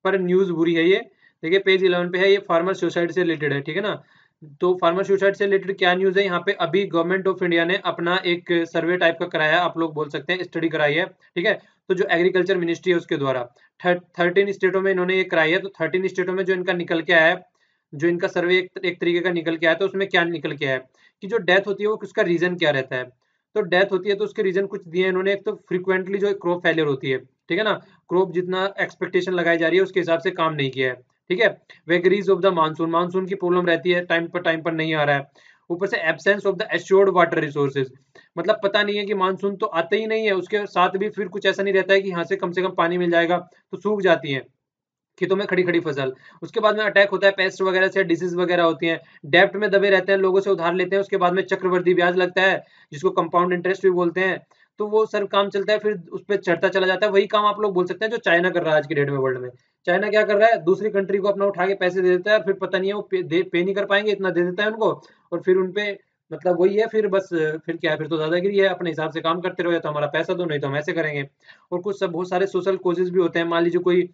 पर न्यूज बुरी है ये। देखिए पेज 11 पे है, ये फार्मर सुसाइड से रिलेटेड है, ठीक है ना। तो फार्मर सुसाइड से रिलेटेड क्या न्यूज़ है यहाँ पे, अभी गवर्नमेंट ऑफ इंडिया ने अपना एक सर्वे टाइप का कराया, आप लोग बोल सकते हैं स्टडी कराई है, ठीक है। तो जो एग्रीकल्चर मिनिस्ट्री है उसके द्वारा 13 स्टेटों में इन्होंने ये कराई है। तो 13 स्टेटों में जो इनका निकल के आया है, जो इनका सर्वे एक तरीके का निकल के आया, तो उसमें क्या निकल के आया है कि जो डेथ होती है वो उसका रीजन क्या रहता है। तो डेथ होती है तो उसके रीजन कुछ दिए इन्होंने। एक तो फ्रिक्वेंटली जो क्रॉप फेलियर होती है, ठीक है ना, क्रॉप जितना एक्सपेक्टेशन लगाई जा रही है उसके हिसाब से काम नहीं किया है, ठीक है। Vagaries of the monsoon, monsoon की प्रॉब्लम रहती है, टाइम पर नहीं आ रहा है। ऊपर से absence of the assured water resources, मतलब पता नहीं है कि मानसून तो आते ही नहीं है, उसके साथ भी फिर कुछ ऐसा नहीं रहता है कि यहाँ से कम पानी मिल जाएगा, तो सूख जाती है खेतों में खड़ी खड़ी फसल। उसके बाद में अटैक होता है पेस्ट वगैरह से, डिसीज वगैरह होती हैं, डेप्ट में दबे रहते हैं, लोगों से उधार लेते हैं, उसके बाद में चक्रवृद्धि ब्याज लगता है जिसको कंपाउंड इंटरेस्ट भी बोलते हैं। तो वो सर काम चलता है, फिर उस पर चढ़ता चला जाता है। वही काम आप लोग बोल सकते हैं जो चाइना कर रहा है आज की डेट में वर्ल्ड में। चाइना क्या कर रहा है, दूसरी कंट्री को अपना उठा के पैसे दे देता है, और फिर पता नहीं है वो पे नहीं कर पाएंगे, इतना दे देता है उनको, और फिर उनपे मतलब वही है, फिर बस फिर क्या है, फिर तो दादागिरी है, अपने हिसाब से काम करते रहो, या तो हमारा पैसा दो, नहीं तो हम ऐसे करेंगे। और कुछ सब बहुत सारे सोशल कोजेस भी होते हैं, मान लीजिए कोई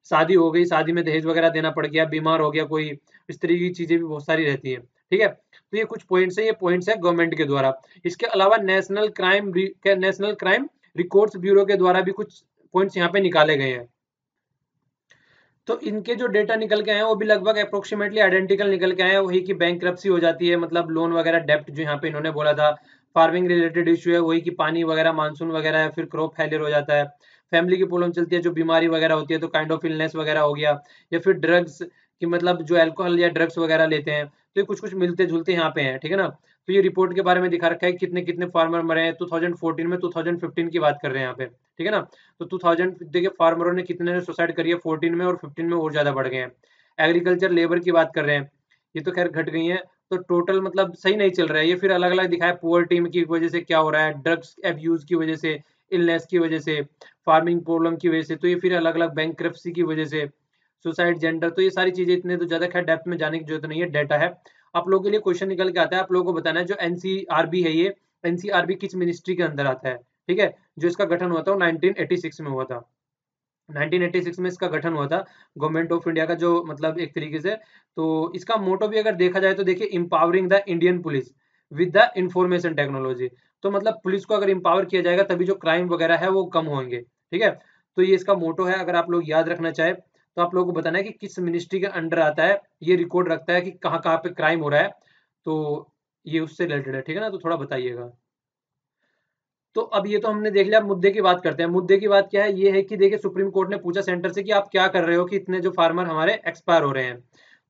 शादी हो गई, शादी में दहेज वगैरह देना पड़ गया, बीमार हो गया कोई, इस तरीके की चीजें भी बहुत सारी रहती हैं, ठीक है। तो ये कुछ पॉइंट्स है, ये पॉइंट्स है गवर्नमेंट के द्वारा। इसके अलावा नेशनल क्राइम रिकॉर्ड्स ब्यूरो के द्वारा भी कुछ पॉइंट्स यहाँ पे निकाले गए हैं। तो इनके जो डेटा निकल के आए हैं वो भी लगभग अप्रोक्सीमेटली आइडेंटिकल निकल के आए हैं, वही की बैंकरप्सी हो जाती है, मतलब लोन वगैरह डेप्ट जो यहाँ पे इन्होंने बोला था। फार्मिंग रिलेटेड इशू है, वही की पानी वगैरह मानसून वगैरह है, फिर क्रॉप फेलियर हो जाता है। फैमिली की प्रॉब्लम चलती है, जो बीमारी वगैरह होती है, तो काइंड ऑफ इलनेस वगैरह हो गया, या फिर ड्रग्स की, मतलब जो अल्कोहल या ड्रग्स वगैरह लेते हैं, तो ये कुछ कुछ मिलते जुलते यहाँ पे हैं, ठीक है ना। तो ये रिपोर्ट के बारे में दिखा रखा है कितने कितने फार्मर मरे हैं 2014 में, 2015 की बात कर रहे हैं यहाँ पे, ठीक है ना। तो 2000 देखिए फार्मरों ने कितने ने सुसाइड करी है 14 में, और 15 में और ज्यादा बढ़ गए हैं। एग्रीकल्चर लेबर की बात कर रहे हैं, ये तो खैर घट गई है। तो टोटल मतलब सही नहीं चल रहा है ये। फिर अलग अलग दिखाया पुअर टीम की वजह से क्या हो रहा है, ड्रग्स एब्यूज की वजह से, इलनेस की वजह से, फार्मिंग प्रॉब्लम की वजह से, तो ये फिर अलग अलग बैंकरप्सी की वजह से, सुसाइड जेंडर, तो ये सारी चीजें इतने तो ज्यादा खैर डेप्थ में जाने की जरूरत नहीं है, डाटा है। आप लोगों के लिए क्वेश्चन निकल के आता है, आप लोगों को बताना है जो एनसीआरबी है, ये एनसीआरबी किस मिनिस्ट्री के अंदर आता है, ठीक है। जो इसका गठन हुआ था वो 1986 में हुआ था, 1986 में इसका गठन हुआ था, गवर्नमेंट ऑफ इंडिया का जो मतलब एक तरीके से। तो इसका मोटो भी अगर देखा जाए तो देखिए, empowering the Indian police with the information technology. तो मतलब पुलिस को अगर इंपावर किया जाएगा तभी जो क्राइम वगैरह है वो कम होंगे, ठीक है। तो ये इसका मोटो है, अगर आप लोग याद रखना चाहे तो आप लोगों को बताना है कि किस मिनिस्ट्री के अंडर आता है, ये रिकॉर्ड रखता है कि कहाँ कहाँ पे क्राइम हो रहा है। तो ये उससे रिलेटेड है, ठीक है ना, तो थोड़ा बताइएगा। तो अब ये तो हमने देख लिया, मुद्दे की बात करते हैं। मुद्दे की बात क्या है, ये है कि देखिए सुप्रीम कोर्ट ने पूछा सेंटर से कि आप क्या कर रहे हो कि इतने जो फार्मर हमारे एक्सपायर हो रहे हैं।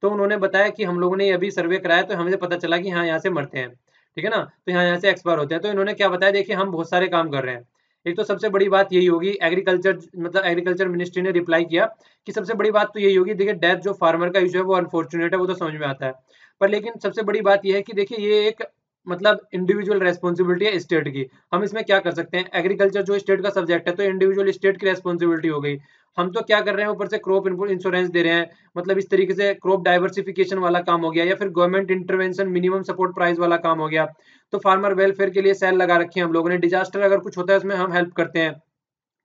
तो उन्होंने बताया कि हम लोगों ने अभी सर्वे कराया तो हमें पता चला कि हाँ यहाँ से मरते हैं, ठीक है ना, तो यहाँ यहाँ से एक्सपायर होते हैं। तो इन्होंने क्या बताया, देखिए हम बहुत सारे काम कर रहे हैं। एक तो सबसे बड़ी बात यही होगी, एग्रीकल्चर मतलब एग्रीकल्चर मिनिस्ट्री ने रिप्लाई किया कि सबसे बड़ी बात तो यही होगी, देखिए डेथ जो फार्मर का इशू है वो अनफॉर्चुनेट है, वो तो समझ में आता है। पर लेकिन सबसे बड़ी बात यह है कि देखिए ये एक मतलब इंडिविजुअल रेस्पॉन्सिबिलिटी है स्टेट की। हम इसमें क्या कर सकते हैं, एग्रीकल्चर जो स्टेट का सब्जेक्ट है तो इंडिविजुअल स्टेट की रेस्पॉन्सिबिलिटी हो गई। हम तो क्या कर रहे हैं, ऊपर से क्रॉप इंश्योरेंस दे रहे हैं, मतलब इस तरीके से क्रॉप डाइवर्सिफिकेशन वाला काम हो गया, या फिर government intervention minimum support price वाला काम हो गया। तो फार्मर वेलफेयर के लिए सेल लगा रखी है हम लोगों ने, डिजास्टर अगर कुछ होता है उसमें हम हेल्प करते हैं।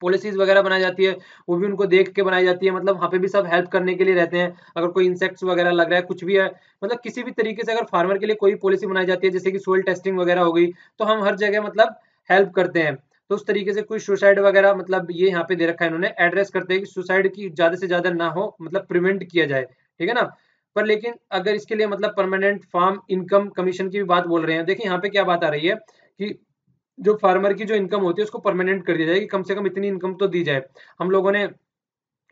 पॉलिसीज वगैरह बनाई जाती है, वो भी उनको देख के बनाई जाती है, मतलब वहाँ पे भी सब हेल्प करने के लिए रहते हैं। अगर कोई इंसेक्ट्स वगैरह लग रहा है, कुछ भी है, मतलब किसी भी तरीके से अगर फार्मर के लिए कोई पॉलिसी बनाई जाती है, जैसे कि सोइल टेस्टिंग वगैरह हो गई, तो हम हर जगह मतलब हेल्प करते हैं। तो उस तरीके से कोई सुसाइड वगैरह मतलब ये यहाँ पे दे रखा है इन्होंने, एड्रेस करते हैं कि सुसाइड की ज्यादा से ज्यादा ना हो, मतलब प्रिवेंट किया जाए, ठीक है ना। पर लेकिन अगर इसके लिए मतलब परमानेंट फार्म इनकम कमीशन की भी बात बोल रहे हैं, देखिए यहाँ पे क्या बात आ रही है कि जो फार्मर की जो इनकम होती है उसको परमानेंट कर दिया जाए, कि कम से कम इतनी इनकम तो दी जाए। हम लोगों ने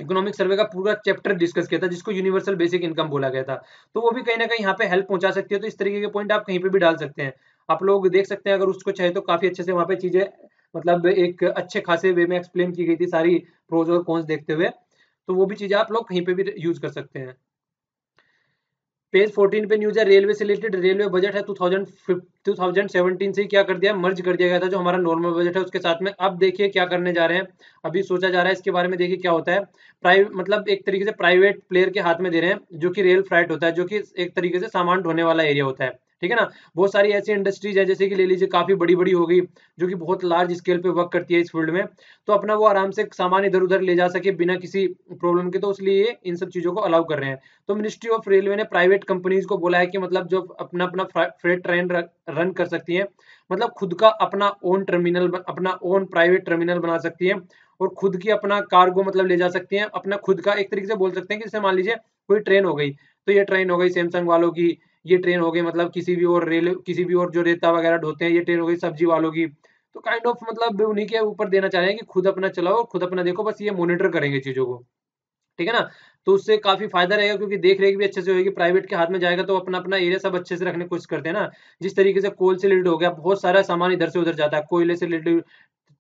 इकोनॉमिक सर्वे का पूरा चैप्टर डिस्कस किया था जिसको यूनिवर्सल बेसिक इनकम बोला गया था। तो वो भी कहीं ना कहीं यहाँ पे हेल्प पहुंचा सकती है। तो इस तरीके के पॉइंट आप कहीं पे भी डाल सकते हैं, आप लोग देख सकते हैं अगर उसको चाहे तो काफी अच्छे से वहाँ पे चीजें मतलब एक अच्छे खासे वे में एक्सप्लेन की गई थी सारी प्रोज और कॉन्स देखते हुए। तो वो भी चीजें आप लोग कहीं पे भी यूज कर सकते हैं। पेज 14 पे न्यूज है रेलवे से रिलेटेड, रेलवे बजट है 2017 से ही क्या कर दिया, मर्ज कर दिया गया था जो हमारा नॉर्मल बजट है उसके साथ में। अब देखिए क्या करने जा रहे हैं, अभी सोचा जा रहा है इसके बारे में, देखिए क्या होता है। प्राइवेट मतलब एक तरीके से प्राइवेट प्लेयर के हाथ में दे रहे हैं, जो कि रेल फ्राइट होता है, जो कि एक तरीके से सामान ढोने वाला एरिया होता है, ठीक है ना। बहुत सारी ऐसी इंडस्ट्रीज है, जैसे कि ले लीजिए काफी बड़ी बड़ी होगी, जो कि बहुत लार्ज स्केल पे वर्क करती है इस फील्ड में, तो अपना वो आराम से सामान इधर उधर ले जा सके बिना किसी प्रॉब्लम के, तो इसलिए इन सब चीजों को अलाउ कर रहे हैं। तो मिनिस्ट्री ऑफ रेलवे ने प्राइवेट कंपनीज को बोला है कि मतलब जो अपना अपना फ्रेट ट्रेन रन कर सकती है, मतलब खुद का अपना ओन टर्मिनल, अपना ओन प्राइवेट टर्मिनल बना सकती है, और खुद की अपना कार्गो मतलब ले जा सकती है, अपना खुद का, एक तरीके से बोल सकते हैं कि जैसे मान लीजिए कोई ट्रेन हो गई, तो ये ट्रेन हो गई सैमसंग वालों की, ये ट्रेन हो गई मतलब किसी भी और रेल, किसी भी और जो रेता वगैरह ढोते हैं, ये ट्रेन हो गई सब्जी वालों की। तो काइंड ऑफ मतलब उन्हीं के ऊपर देना चाह रहे हैं कि खुद अपना चलाओ, खुद अपना देखो, बस ये मॉनिटर करेंगे चीजों को, ठीक है ना। तो उससे काफी फायदा रहेगा, क्योंकि देख रेख भी अच्छे से होगी, प्राइवेट के हाथ में जाएगा तो अपना अपना एरिया सब अच्छे से रखने की कोशिश करते हैं ना। जिस तरीके से कोल से रिलेटेड हो गया, बहुत सारा सामान इधर से उधर जाता है, कोयले से रिलेटेड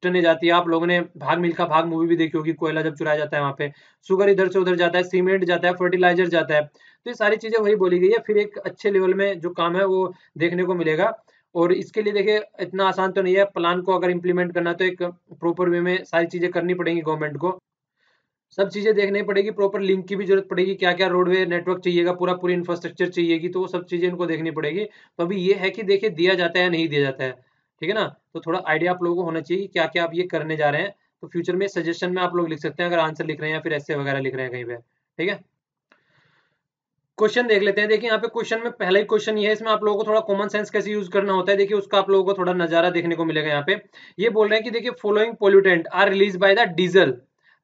ट्रेनें जाती है, आप लोगों ने भाग मिल्खा भाग मूवी भी देखी होगी, कोयला जब चुराया जाता है वहां पे, शुगर इधर से उधर जाता है, सीमेंट जाता है, फर्टिलाइजर जाता है, तो ये सारी चीजें वही बोली गई है। फिर एक अच्छे लेवल में जो काम है वो देखने को मिलेगा। और इसके लिए देखिए इतना आसान तो नहीं है, प्लान को अगर इम्प्लीमेंट करना तो एक प्रॉपर वे में सारी चीजें करनी पड़ेंगी गवर्नमेंट को, सब चीजें देखनी पड़ेगी, प्रॉपर लिंक की भी जरूरत पड़ेगी, क्या क्या रोडवे नेटवर्क चाहिएगा, पूरा पूरी इंफ्रास्ट्रक्चर चाहिएगी, तो वो सब चीजें इनको देखनी पड़ेगी। तो अभी ये है कि देखिए दिया जाता है या नहीं दिया जाता है, ठीक है ना। तो थोड़ा आइडिया आप लोगों को होना चाहिए कि क्या क्या आप ये करने जा रहे हैं। तो फ्यूचर में सजेशन में आप लोग लिख सकते हैं, अगर आंसर लिख रहे हैं या फिर ऐसे वगैरह लिख रहे हैं कहीं पे, ठीक है। क्वेश्चन देख लेते हैं। देखिए यहाँ पे क्वेश्चन में पहला ही क्वेश्चन ये है, इसमें आप लोगों को थोड़ा कॉमन सेंस कैसे यूज करना होता है, देखिए उसका आप लोगों को थोड़ा नजारा देखने को मिलेगा। यहाँ पे ये बोल रहे हैं कि देखिए following pollutant are release by the diesel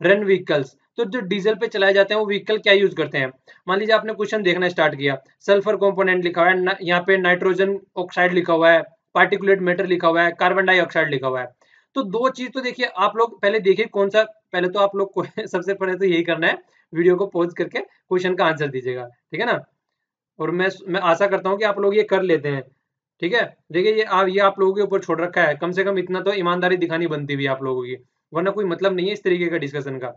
run vehicles. तो जो डीजल पे चलाए जाते हैं वो व्हीकल क्या यूज करते हैं। मान लीजिए आपने क्वेश्चन देखना स्टार्ट किया, सल्फर कंपोनेंट लिखा हुआ है, यहाँ पे नाइट्रोजन ऑक्साइड लिखा हुआ है, पार्टिकुलेट मैटर लिखा हुआ है, कार्बन डाइऑक्साइड लिखा हुआ है। तो दो चीज तो देखिए आप लोग पहले देखिए कौन सा, पहले तो आप लोग को सबसे पहले तो यही करना है, वीडियो को पॉज करके क्वेश्चन का आंसर दीजिएगा, ठीक है ना। और मैं आशा करता हूँ कि आप लोग ये कर लेते हैं, ठीक है। देखिए ये आप लोगों के ऊपर छोड़ रखा है, कम से कम इतना तो ईमानदारी दिखानी बनती भी आप लोगों की, वरना कोई मतलब नहीं है इस तरीके का डिस्कशन का।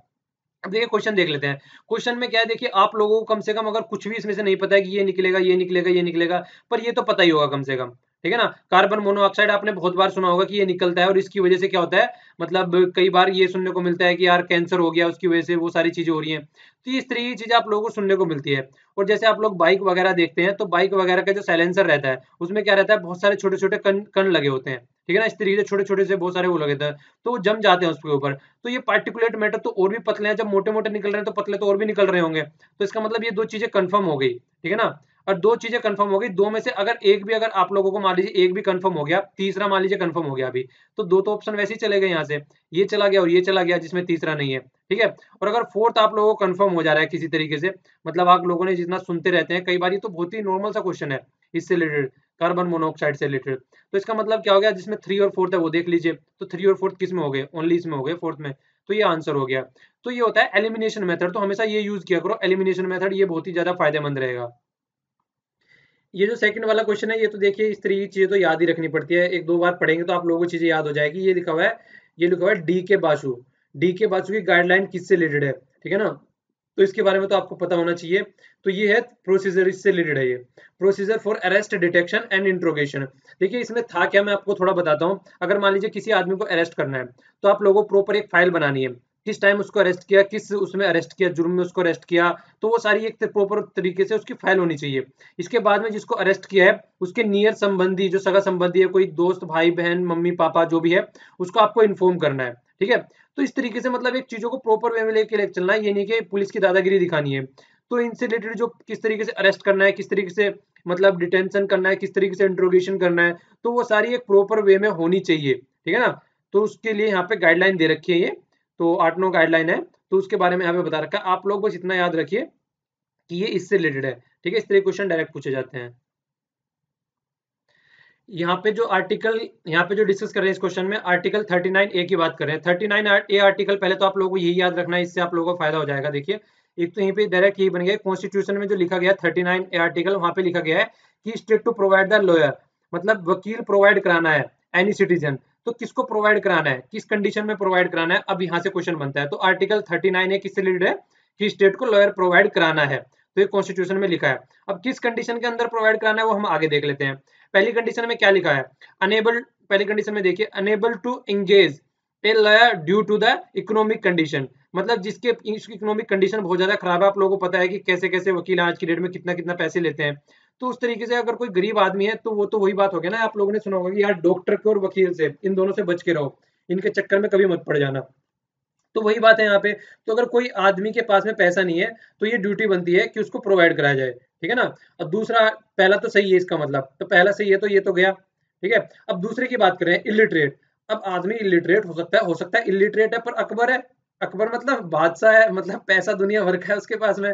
अब देखिए क्वेश्चन देख लेते हैं। क्वेश्चन में क्या है, देखिए आप लोगों को कम से कम अगर कुछ भी इसमें से नहीं पता है कि ये निकलेगा ये निकलेगा ये निकलेगा, पर ये तो पता ही होगा कम से कम, ठीक है ना। कार्बन मोनोऑक्साइड आपने बहुत बार सुना होगा कि ये निकलता है, और इसकी वजह से क्या होता है, मतलब कई बार ये सुनने को मिलता है कि यार कैंसर हो गया उसकी वजह से, वो सारी चीजें हो रही हैं। तो इस तरह की चीजें आप लोगों को सुनने को मिलती है। और जैसे आप लोग बाइक वगैरह देखते हैं, तो बाइक वगैरह का जो साइलेंसर रहता है उसमें क्या रहता है, बहुत सारे छोटे छोटे कण कण लगे होते हैं, ठीक है ना। इस तरीके से छोटे छोटे से बहुत सारे वो लगे होते हैं, तो वो जम जाते हैं उसके ऊपर। तो ये पार्टिकुलेट मैटर तो और भी पतले हैं, जब मोटे मोटे निकल रहे हैं तो पतले तो और भी निकल रहे होंगे। तो इसका मतलब ये दो चीजें कंफर्म हो गई, ठीक है ना। और दो चीजें कंफर्म हो गई, दो में से अगर एक भी, अगर आप लोगों को मान लीजिए एक भी कंफर्म हो गया, तीसरा मान लीजिए कंफर्म हो गया अभी, तो दो तो ऑप्शन वैसे ही चले गए यहाँ से, ये चला गया और ये चला गया जिसमें तीसरा नहीं है, ठीक है। और अगर फोर्थ आप लोगों को कंफर्म हो जा रहा है किसी तरीके से, मतलब आप लोगों ने जितना सुनते रहते हैं कई बार, ये तो बहुत ही नॉर्मल सा क्वेश्चन है इससे रिलेटेड, कार्बन मोनोऑक्साइड से रिलेटेड। तो इसका मतलब क्या हो गया, जिसमें थ्री और फोर्थ है वो देख लीजिए, तो थ्री और फोर्थ किस में हो गए, ओनली इसमें हो गए, फोर्थ में। तो ये आंसर हो गया। तो ये होता है एलिमिनेशन मेथड, तो हमेशा ये यूज किया करो एलिमिनेशन मेथड, ये बहुत ही ज्यादा फायदेमंद रहेगा। ये जो सेकंड वाला क्वेश्चन है, ये तो देखिए इस तरह की चीजें तो याद ही रखनी पड़ती है, एक दो बार पढ़ेंगे तो आप लोगों को चीजें याद हो जाएगी। ये लिखा हुआ है, ये लिखा हुआ है डी के बासु, डी के बासु की गाइडलाइन किससे रिलेटेड है, ठीक है ना। तो इसके बारे में तो आपको पता होना चाहिए। तो ये है प्रोसीजर, इससे रिलेटेड है ये, procedure for arrest detection and interrogation. देखिए इसमें था क्या, मैं आपको थोड़ा बताता हूँ। अगर मान लीजिए किसी आदमी को अरेस्ट करना है, तो आप लोगों को प्रॉपर एक फाइल बनानी है, किस टाइम उसको अरेस्ट किया, किस उसमें अरेस्ट किया, जुर्म में उसको अरेस्ट किया, तो वो सारी एक प्रॉपर तरीके से उसकी फाइल होनी चाहिए। इसके बाद में जिसको अरेस्ट किया है, उसके नियर संबंधी, जो सगा संबंधी है, कोई दोस्त भाई बहन मम्मी पापा जो भी है, उसको आपको इन्फॉर्म करना है, ठीक है। तो इस तरीके से मतलब एक चीजों को प्रॉपर वे में लेके चलना है, ये नहीं कि पुलिस की दादागिरी दिखानी है। तो इनसे रिलेटेड जो किस तरीके से अरेस्ट करना है, किस तरीके से मतलब डिटेंशन करना है, किस तरीके से इंट्रोगेशन करना है, तो वो सारी एक प्रॉपर वे में होनी चाहिए, ठीक है ना। तो उसके लिए यहाँ पे गाइडलाइन दे रखी है ये, तो 8-9 गाइडलाइन है, तो उसके बारे में यहाँ पे बता रखा है। आप लोग बस इतना याद रखिए कि ये इससे रिलेटेड है, ठीक है। इस तरह क्वेश्चन डायरेक्ट पूछे जाते हैं। यहाँ पे जो आर्टिकल, यहाँ पे जो डिस्कस कर रहे हैं इस क्वेश्चन में, आर्टिकल 39A की बात कर रहे हैं। 39A आर्टिकल पहले तो आप लोगों को यही याद रखना है, इससे आप लोगों को फायदा हो जाएगा। देखिए एक तो यहीं पे डायरेक्ट यही बन गया, कॉन्स्टिट्यूशन में जो लिखा गया 39A आर्टिकल, वहां पे लिखा गया है कि state to provide the lawyer, मतलब वकील प्रोवाइड कराना है एनी सिटीजन। तो किसको प्रोवाइड कराना है, किस कंडीशन में प्रोवाइड कराना है, अब यहाँ से क्वेश्चन बनता है। तो आर्टिकल 39A किससे रिलेटेड है, कि स्टेट को लॉयर प्रोवाइड कराना है, तो ये कॉन्स्टिट्यूशन में लिखा है। अब किस कंडीशन के अंदर प्रोवाइड कराना है वो हम आगे देख लेते हैं। पहली कंडीशन में क्या लिखा है, अनेबल, पहली कंडीशन में देखिए, unable to engage a lawyer due to the economic condition, मतलब जिसके इकोनॉमिक कंडीशन बहुत ज्यादा खराब है। आप लोगों को पता है कि कैसे कैसे वकील आज की डेट में कितना कितना पैसे लेते हैं। तो उस तरीके से अगर कोई गरीब आदमी है तो वो तो वही बात हो गया ना, आप लोगों ने सुना होगा कि यार डॉक्टर के और वकील से, इन दोनों से बच के रहो, इनके चक्कर में कभी मत पड़ जाना। तो वही बात है यहाँ पे। तो अगर कोई आदमी के पास में पैसा नहीं है तो ये ड्यूटी बनती है कि उसको प्रोवाइड कराया जाए, ठीक है ना। और दूसरा, पहला तो सही है इसका मतलब, तो पहला सही है तो ये तो गया, ठीक है। अब दूसरे की बात करें, इलिटरेट। अब आदमी इलिटरेट हो सकता है इलिटरेट है पर अकबर है। अकबर मतलब बादशाह है, मतलब पैसा दुनिया भर का है उसके पास में।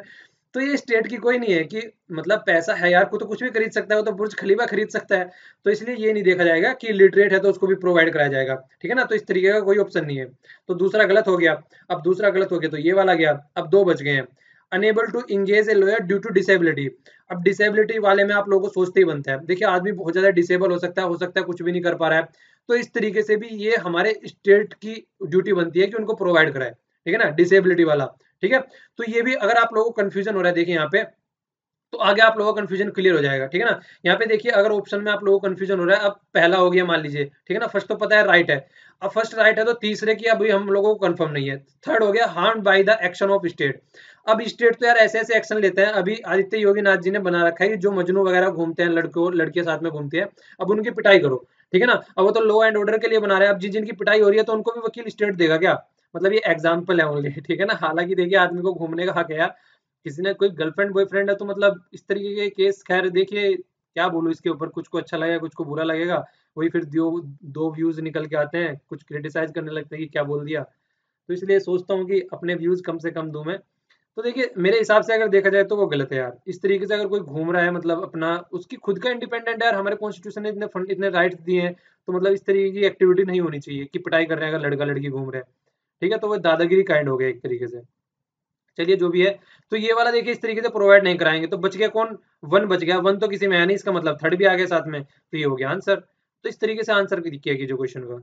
तो ये स्टेट की कोई नहीं है कि मतलब पैसा है यार को तो कुछ भी खरीद सकता है, वो तो बुर्ज खलीफा खरीद सकता है। तो इसलिए ये नहीं देखा जाएगा कि लिटरेट है तो उसको भी प्रोवाइड कराया जाएगा, ठीक है ना। तो इस तरीके का कोई ऑप्शन नहीं है। तो दूसरा गलत हो गया। अब दूसरा गलत हो गया तो ये वाला गया। अब दो बच गए हैं। Unable to engage a lawyer due to disability. अब डिसेबिलिटी वाले में आप लोगों को सोचते ही बनता है, देखिए आदमी बहुत ज्यादा डिसेबल हो सकता है कुछ भी नहीं कर पा रहा है। तो इस तरीके से भी ये हमारे स्टेट की ड्यूटी बनती है कि उनको प्रोवाइड कराए, ठीक है ना, डिसेबिलिटी वाला, ठीक है। तो ये भी अगर आप लोगों को कंफ्यूजन हो रहा है, देखिए यहाँ पे, तो आगे आप लोगों का कंफ्यूजन क्लियर हो जाएगा, ठीक है ना। यहाँ पे देखिए अगर ऑप्शन में आप लोगों को कंफ्यूजन हो रहा है, अब पहला हो गया मान लीजिए, ठीक है ना, फर्स्ट तो पता है राइट है। अब फर्स्ट राइट है तो तीसरे की अभी हम लोगों को कंफर्म नहीं है। थर्ड हो गया harm by the action of state. अब स्टेट तो यार ऐसे ऐसे एक्शन लेते हैं, अभी आदित्य योगी नाथ जी ने बना रखा है कि जो मजनू वगैरह घूमते हैं, लड़कों लड़कियों साथ में घूमते हैं, अब उनकी पिटाई करो, ठीक है ना। अब वो तो लॉ एंड ऑर्डर के लिए बना रहे हैं, अब जिनकी पिटाई हो रही है तो उनको भी वकील स्टेट देगा क्या? मतलब ये एग्जाम्पल है ओनली, ठीक है ना। हालांकि देखिए आदमी को घूमने का हक है यार, किसी ने कोई गर्लफ्रेंड बॉयफ्रेंड है तो मतलब इस तरीके के केस, खैर देखिए क्या बोलूं इसके ऊपर, कुछ को अच्छा लगेगा कुछ को बुरा लगेगा। वही फिर दो दो व्यूज निकल के आते हैं, कुछ क्रिटिसाइज करने लगते हैं कि क्या बोल दिया। तो इसलिए सोचता हूँ कि अपने व्यूज कम से कम दूं मैं। तो देखिए मेरे हिसाब से अगर देखा जाए तो वो गलत है यार, इस तरीके से अगर कोई घूम रहा है मतलब अपना उसकी खुद का इंडिपेंडेंट है यार, हमारे कॉन्स्टिट्यूशन ने इतने फंड इतने राइट्स दिए हैं, तो मतलब इस तरीके की एक्टिविटी नहीं होनी चाहिए कि पिटाई कर रहे हैं अगर लड़का लड़की घूम रहे हैं, ठीक है। तो वो दादागिरी काइंड हो गया एक तरीके से। चलिए जो भी है, तो ये वाला देखिए इस तरीके से प्रोवाइड नहीं कराएंगे तो बच गया कौन? वन बच गया। वन तो किसी में है नहीं, इसका मतलब थर्ड भी आ गया साथ में, तो ये हो गया आंसर। तो इस तरीके से आंसर किया कीजिए क्वेश्चन का।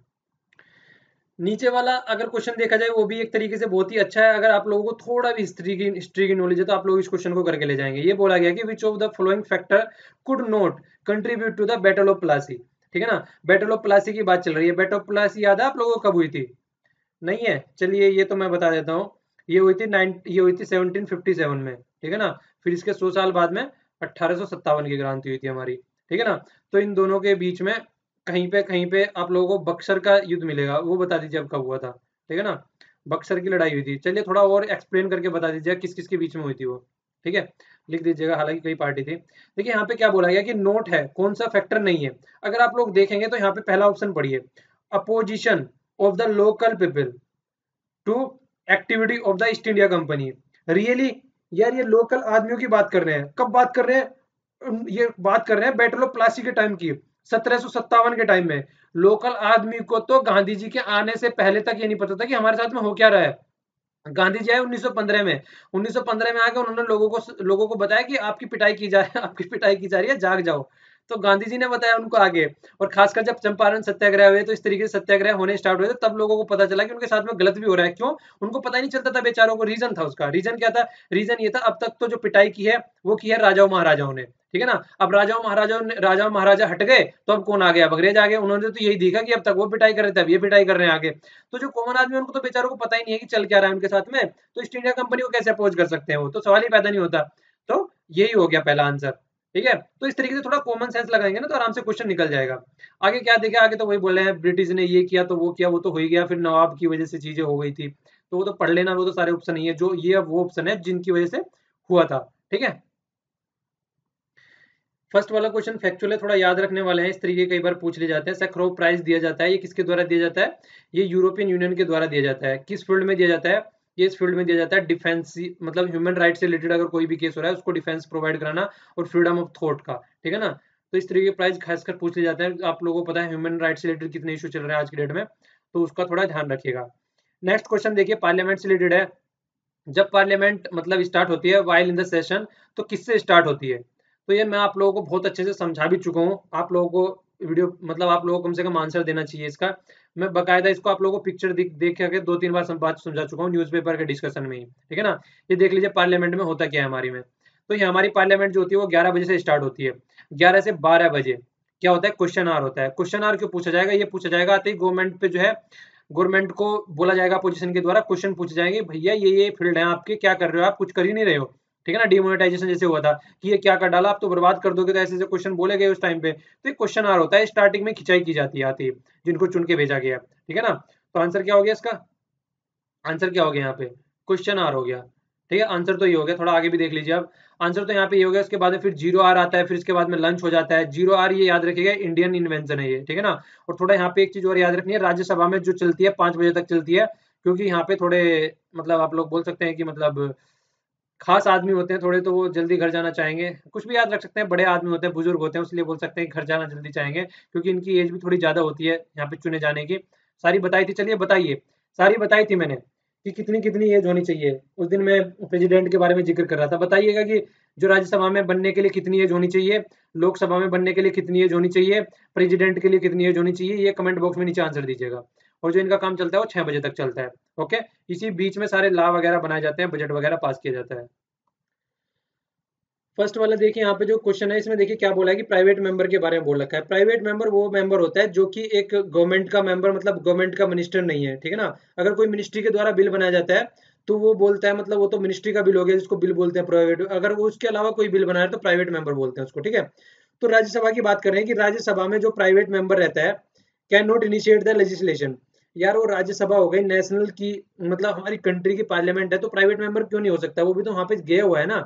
नीचे वाला अगर क्वेश्चन देखा जाए वो भी एक तरीके से बहुत ही अच्छा है, अगर आप लोगों को थोड़ा भी हिस्ट्री की नॉलेज है तो आप लोग इस क्वेश्चन को करके ले जाएंगे। ये बोला गया कि which of the following factor could not contribute to the battle of Plassey, ठीक है ना। बैटल ऑफ प्लासी की बात चल रही है। बैटल ऑफ प्लासी याद है आप लोगों को कब हुई थी? नहीं है, चलिए ये तो मैं बता देता हूँ। ये हुई थी 1757 में, ठीक है ना। फिर इसके 100 साल बाद में 1857 की क्रांति हुई थी हमारी, ठीक है ना। तो इन दोनों के बीच में कहीं पे आप लोगों को बक्सर का युद्ध मिलेगा, वो बता दीजिए अब कब हुआ था, ठीक है ना। बक्सर की लड़ाई हुई थी, चलिए थोड़ा और एक्सप्लेन करके बता दीजिएगा किस किस के बीच में हुई थी वो, ठीक है। लिख दीजिएगा, हालांकि कई पार्टी थी। देखिए यहाँ पे क्या बोला गया कि नोट है, कौन सा फैक्टर नहीं है। अगर आप लोग देखेंगे तो यहाँ पे पहला ऑप्शन पढ़िए, opposition of the local people to activity of the East India company. Really यार, ये लोकल आदमियों की बात कर रहे हैं, कब बात कर रहे हैं? ये बात कर रहे हैं बैटल ऑफ प्लासी के टाइम की, 1757 के टाइम में। लोकल आदमी को तो गांधी जी के आने से पहले तक ये नहीं पता था कि हमारे साथ में हो क्या रहा है। गांधी जी आए 1915 में। 1915 में आके उन्होंने लोगों को बताया कि आपकी पिटाई की जा रही है, आपकी पिटाई की जा रही है, जाग जाओ। तो गांधी जी ने बताया उनको आगे। और खासकर जब चंपारण सत्याग्रह हुए तो इस तरीके से सत्याग्रह होने स्टार्ट हुए थे, तब लोगों को पता चला कि उनके साथ में गलत भी हो रहा है। क्यों? उनको पता ही नहीं चलता था बेचारों को। रीजन था उसका, रीजन क्या था? रीजन ये था, अब तक तो जो पिटाई की है वो की है राजाओं महाराजाओं ने, ठीक है ना। अब राजाओं महाराजा हट गए तो अब कौन आ गया? अंग्रेज आ गए। उन्होंने तो यही देखा कि अब तक वो पिटाई कर रहे थे, अब ये पिटाई कर रहे हैं आगे। तो जो कॉमन आदमी है उनको तो बेचारों को पता ही नहीं है कि चल क्या रहा है उनके साथ में, तो ईस्ट इंडिया कंपनी को कैसे अपोज कर सकते हैं? वो तो सवाल ही पैदा नहीं होता। तो यही हो गया पहला आंसर, ठीक है। तो इस तरीके से थोड़ा कॉमन सेंस लगाएंगे ना तो आराम से क्वेश्चन निकल जाएगा। आगे क्या देखे? आगे तो वही बोल रहे हैं ब्रिटिश ने ये किया तो वो किया, वो तो हो ही गया, फिर नवाब की वजह से चीजें हो गई थी, तो वो तो पढ़ लेना, वो तो सारे ऑप्शन नहीं है जो ये वो ऑप्शन है जिनकी वजह से हुआ था, ठीक है। फर्स्ट वाला क्वेश्चन फैक्चुअल है, थोड़ा याद रखने वाले हैं, इस तरीके कई बार पूछ ले जाते हैं। सैखरोव प्राइज दिया जाता है, ये किसके द्वारा दिया जाता है? ये यूरोपियन यूनियन के द्वारा दिया जाता है। किस फील्ड में दिया जाता है? ये इस फील्ड में दिया जाता है डिफेंस, मतलब ह्यूमन राइट से रिलेटेड अगर कोई भी केस हो रहा है उसको डिफेंस प्रोवाइड कराना, और फ्रीडम ऑफ थॉट का, ठीक है ना। तो इस तरीके के प्राइज खासकर पूछ ले जाते हैं। आप लोगों को पता है ह्यूमन राइट से रिलेटेड कितने इशू चल रहे हैं आज की डेट में, तो उसका थोड़ा ध्यान रखिएगा। नेक्स्ट क्वेश्चन देखिए, पार्लियामेंट से रिलेटेड है। जब पार्लियामेंट मतलब स्टार्ट होती है वाइल इन द सेशन, तो किससे स्टार्ट होती है? तो ये मैं आप लोगों को बहुत अच्छे से समझा भी चुका हूँ। आप लोगों को वीडियो मतलब आप लोगों को कम से कम आंसर देना चाहिए इसका। मैं बकायदा इसको आप लोगों को पिक्चर देख के 2-3 बार बात समझा चुका हूँ न्यूज़पेपर के डिस्कशन में ही, ठीक है ना। ये देख लीजिए पार्लियामेंट में होता क्या है हमारी में। तो ये हमारी पार्लियामेंट जो होती है वो 11 बजे से स्टार्ट होती है। 11 से 12 बजे क्या होता है? क्वेश्चन आवर होता है। क्वेश्चन आवर क्यों पूछा जाएगा? ये पूछा जाएगा आते ही गवर्नमेंट पे जो है, गवर्नमेंट को बोला जाएगा अपोजिशन के द्वारा, क्वेश्चन पूछे जाएंगे, भैया ये फील्ड है आपके, क्या कर रहे हो आप? कुछ कर ही नहीं रहे हो, ठीक है ना, डिमोनेटाइजेशन जैसे हुआ था कि ये क्या कर डाला, आप तो बर्बाद कर दोगे, तो ऐसे ऐसे क्वेश्चन बोले गए उस टाइम पे। तो एक क्वेश्चन आर होता है, स्टार्टिंग में खिंचाई की जाती है, आती है, जिनको चुन के भेजा गया, ठीक है ना। तो आंसर क्या हो गया इसका, आंसर क्या हो गया यहाँ पे, क्वेश्चन आर हो गया, ठीक है। आंसर तो ये हो गया, थोड़ा आगे भी देख लीजिए आप। आंसर तो यहाँ पे ये हो गया, उसके बाद में फिर जीरो आर आता है, फिर इसके बाद में लंच हो जाता है। जीरो आर ये याद रखिएगा, इंडियन इन्वेंशन है ये, ठीक है ना। और थोड़ा यहाँ पे एक चीज और याद रखनी है, राज्यसभा में जो चलती है 5 बजे तक चलती है, क्योंकि यहाँ पे थोड़े मतलब आप लोग बोल सकते हैं कि मतलब खास आदमी होते हैं थोड़े, तो वो जल्दी घर जाना चाहेंगे। कुछ भी याद रख सकते हैं, बड़े आदमी होते हैं, बुजुर्ग होते हैं, इसलिए बोल सकते हैं कि घर जाना जल्दी चाहेंगे, क्योंकि इनकी एज भी थोड़ी ज्यादा होती है यहाँ पे चुने जाने की। सारी बताई थी, चलिए बताइए, सारी बताई थी मैंने कि कितनी कितनी एज होनी चाहिए। उस दिन मैं प्रेसिडेंट के बारे में जिक्र कर रहा था, बताइएगा कि जो राज्यसभा में बनने के लिए कितनी एज होनी चाहिए, लोकसभा में बनने के लिए कितनी एज होनी चाहिए, प्रेसिडेंट के लिए कितनी एज होनी चाहिए, ये कमेंट बॉक्स में नीचे आंसर दीजिएगा। और जो इनका काम चलता है वो 6 बजे तक चलता है। ओके, इसी बीच में सारे लॉ वगैरह बनाए जाते हैं, बजट वगैरह पास किया जाता है। फर्स्ट वाला देखिए, यहाँ पे जो क्वेश्चन है इसमें देखिए क्या बोला है कि प्राइवेट मेंबर के बारे में बोल रखा है। प्राइवेट मेंबर वो मेंबर होता है जो कि एक गवर्नमेंट का मेंबर, मतलब गवर्नमेंट का मिनिस्टर नहीं है, ठीक है ना। अगर कोई मिनिस्ट्री के द्वारा बिल बनाया जाता है तो वो बोलता है, मतलब वो तो मिनिस्ट्री का बिल हो गया जिसको बिल बोलते हैं प्राइवेट। अगर वो उसके अलावा कोई बिल बनाया तो प्राइवेट मेंबर बोलते हैं उसको, ठीक है। तो राज्यसभा की बात कर रहे हैं कि राज्यसभा में जो प्राइवेट मेंबर रहता है, can not initiate the legislation. यार वो राज्यसभा हो गई नेशनल की, मतलब हमारी कंट्री की पार्लियामेंट है, तो प्राइवेट मेंबर क्यों नहीं हो सकता, वो भी तो वहां पे गया हुआ है ना,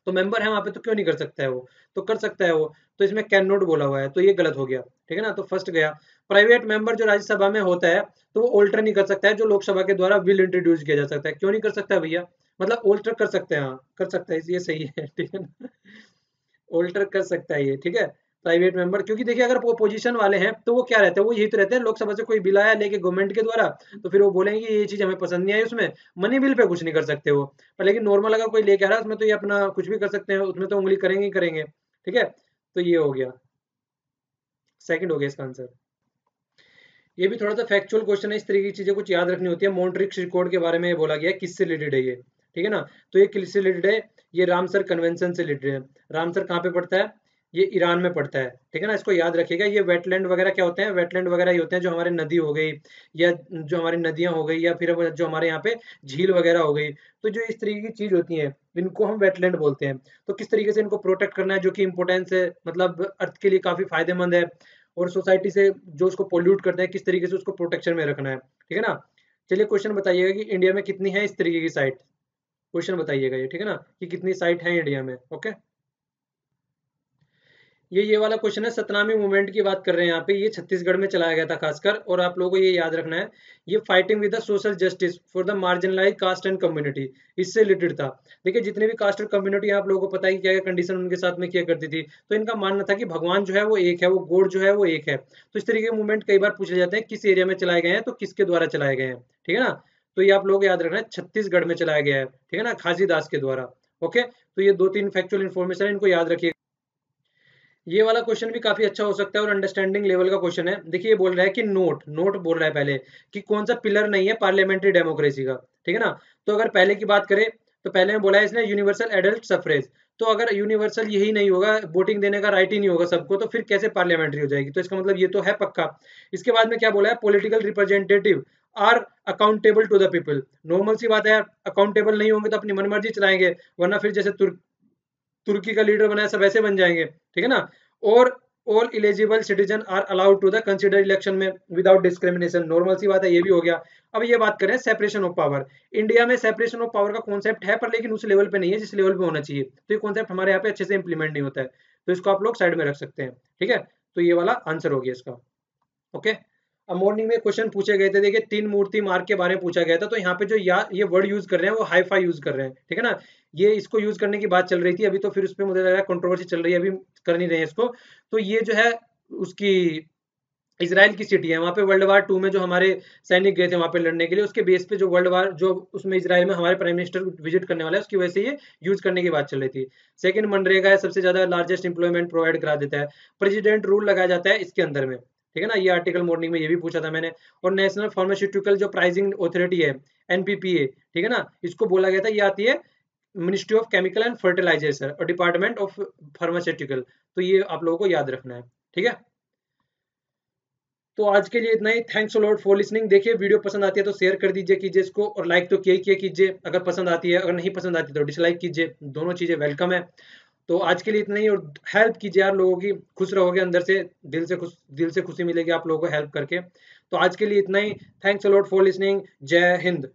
तो मेंबर है वहां पे, तो क्यों नहीं कर सकता है वो, तो कर सकता है वो। तो इसमें कैन नॉट बोला हुआ है, तो ये गलत हो गया, ठीक है ना। तो फर्स्ट गया, प्राइवेट मेंबर जो राज्यसभा में होता है तो वो ऑल्टर नहीं कर सकता है जो लोकसभा के द्वारा बिल इंट्रोड्यूस किया जा सकता है। क्यों नहीं कर सकता है भैया, मतलब ऑल्टर कर सकते हैं, हाँ कर सकता है, ये सही है, ठीक है ना। ऑल्टर कर सकता है ये, ठीक है, प्राइवेट मेंबर। क्योंकि देखिए अगर वो पोजीशन वाले हैं तो वो क्या रहते हैं, वो यही तो रहते हैं, लोकसभा से कोई बिल आया लेके गवर्नमेंट के द्वारा, तो फिर वो बोलेंगे ये चीज हमें पसंद नहीं आई उसमें, मनी बिल पे कुछ नहीं कर सकते वो। पर लेकिन नॉर्मल अगर कोई लेके आ रहा है उसमें तो ये अपना कुछ भी कर सकते हैं, उसमें तो उंगली करेंगे ही करेंगे, ठीक है। तो ये हो गया, सेकंड हो गया इसका आंसर। ये भी थोड़ा सा फैक्चुअल क्वेश्चन है, इस तरीके की चीजें कुछ याद रखनी होती है। मॉन्ट्रिक्स रिकॉर्ड के बारे में ये बोला गया है, किससे रिलेटेड है ये, ठीक है ना। तो ये किससे रिलेटेड है, ये रामसर कन्वेंशन से रिलेटेड है। रामसर कहाँ पे पड़ता है, ये ईरान में पड़ता है, ठीक है ना, इसको याद रखिएगा। ये वेटलैंड वगैरह क्या होते हैं, वेटलैंड वगैरह ये होते हैं जो हमारे नदी हो गई, या जो हमारी नदियां हो गई, या फिर जो हमारे यहाँ पे झील वगैरह हो गई, तो जो इस तरीके की चीज होती है इनको हम वेटलैंड बोलते हैं। तो किस तरीके से इनको प्रोटेक्ट करना है, जो कि इंपॉर्टेंस है, मतलब अर्थ के लिए काफी फायदेमंद है, और सोसाइटी से जो उसको पोल्यूट करते हैं किस तरीके से उसको प्रोटेक्शन में रखना है, ठीक है ना। चलिए क्वेश्चन बताइएगा कि इंडिया में कितनी है इस तरीके की साइट, क्वेश्चन बताइएगा ये, ठीक है ना, कि कितनी साइट है इंडिया में। ओके, ये वाला क्वेश्चन है, सतनामी मूवमेंट की बात कर रहे हैं यहाँ पे, ये छत्तीसगढ़ में चलाया गया था खासकर, और आप लोगों को ये याद रखना है, ये fighting with the social justice for the marginalise caste and community, इससे रिलेटेड था। देखिए जितने भी कास्ट और कम्युनिटी आप लोगों को पता है कि क्या क्या कंडीशन उनके साथ में किया करती थी, तो इनका मानना था कि भगवान जो है वो एक है, वो गॉड जो है वो एक है। तो इस तरीके के मूवमेंट कई बार पूछे जाते हैं किस एरिया में चलाए गए हैं, तो किसके द्वारा चलाए गए हैं, ठीक है ना। तो ये आप लोगों को याद रखना है, छत्तीसगढ़ में चलाया गया है, ठीक है ना, खासीदास के द्वारा। ओके, तो ये दो तीन फैक्चुअल इन्फॉर्मेशन है, इनको याद रखिए। ये वाला क्वेश्चन भी काफी अच्छा हो सकता है और अंडरस्टैंडिंग लेवल का क्वेश्चन है। देखिए ये बोल रहा है कि नोट नोट बोल रहा है पहले कि कौन सा पिलर नहीं है पार्लियामेंट्री डेमोक्रेसी का, ठीक है ना। तो अगर पहले की बात करें तो पहले में बोला है इसने यूनिवर्सल एडल्ट सफरेज। तो अगर यूनिवर्सल यही नहीं होगा, वोटिंग देने का राइट ही नहीं होगा सबको, तो फिर कैसे पार्लियामेंट्री हो जाएगी, तो इसका मतलब ये तो है पक्का। इसके बाद में क्या बोला है, political representative are accountable to the people. Normal सी बात है, अकाउंटेबल नहीं होंगे तो अपनी मनमर्जी चलाएंगे, वरना फिर जैसे तुर्की का लीडर बनाया सब ऐसे बन जाएंगे, ठीक है ना। और all eligible citizen are allowed to the consider election में विदाउट डिस्क्रिमिनेशन, नॉर्मल सी बात है, ये भी हो गया। अब ये बात करें सेपरेशन ऑफ पावर, इंडिया में सेपरेशन ऑफ पावर का कॉन्सेप्ट है, पर लेकिन उस लेवल पे नहीं है जिस लेवल पे होना चाहिए, तो ये कॉन्सेप्ट हमारे यहाँ पे अच्छे से इंप्लीमेंट नहीं होता है, तो इसको आप लोग साइड में रख सकते हैं, ठीक है। तो ये वाला आंसर हो गया इसका। ओके, अब मॉर्निंग में क्वेश्चन पूछे गए थे, देखिए तीन मूर्ति मार्ग के बारे में पूछा गया था, तो यहाँ पे जो ये वर्ड यूज कर रहे हैं वो हाई फाई यूज कर रहे हैं, ठीक है ना। ये इसको यूज करने की बात चल रही थी अभी, तो फिर उस पर मुझे लग रहा है कंट्रोवर्सी चल रही है, अभी कर नहीं रहे हैं इसको। तो ये जो है उसकी इसराइल की सिटी है, वहां पे वर्ल्ड वार 2 में जो हमारे सैनिक गए थे वहां पे लड़ने के लिए, उसके बेस पे जो वर्ल्ड वार जो उसमें इसराइल में हमारे प्राइम मिनिस्टर विजिट करने वाला है, उसकी वजह से ये यूज करने की बात चल रही थी। सेकंड मनरेगा है, सबसे ज्यादा लार्जेस्ट इंप्लॉयमेंट प्रोवाइड करा देता है। प्रेसिडेंट रूल लगाया जाता है इसके अंदर में, ठीक है ना, ये आर्टिकल मॉर्निंग में ये भी पूछा था मैंने। और नेशनल फार्मास्यूटिकल जो प्राइसिंग अथॉरिटी है, एनपीपीए, ठीक है ना, इसको बोला गया था, ये आती है ministry of chemical and fertilisation और डिपार्टमेंट ऑफ फार्मास्यूटिकल। तो ये आप लोगों को याद रखना है, ठीक है। तो आज के लिए इतना ही। Thanks a lot for listening. देखिए वीडियो पसंद आती है तो शेयर कर दीजिए, कीजिए इसको, और लाइक तो किया कीजिए अगर पसंद आती है, अगर नहीं पसंद आती तो डिसलाइक कीजिए, दोनों चीज़ें वेलकम है। तो आज के लिए इतना ही, और हेल्प कीजिए यार लोगों की, खुश रहोगे अंदर से, दिल से खुशी मिलेगी आप लोगों को हेल्प करके। तो आज के लिए इतना ही। Thanks a lot for listening. Jai Hind.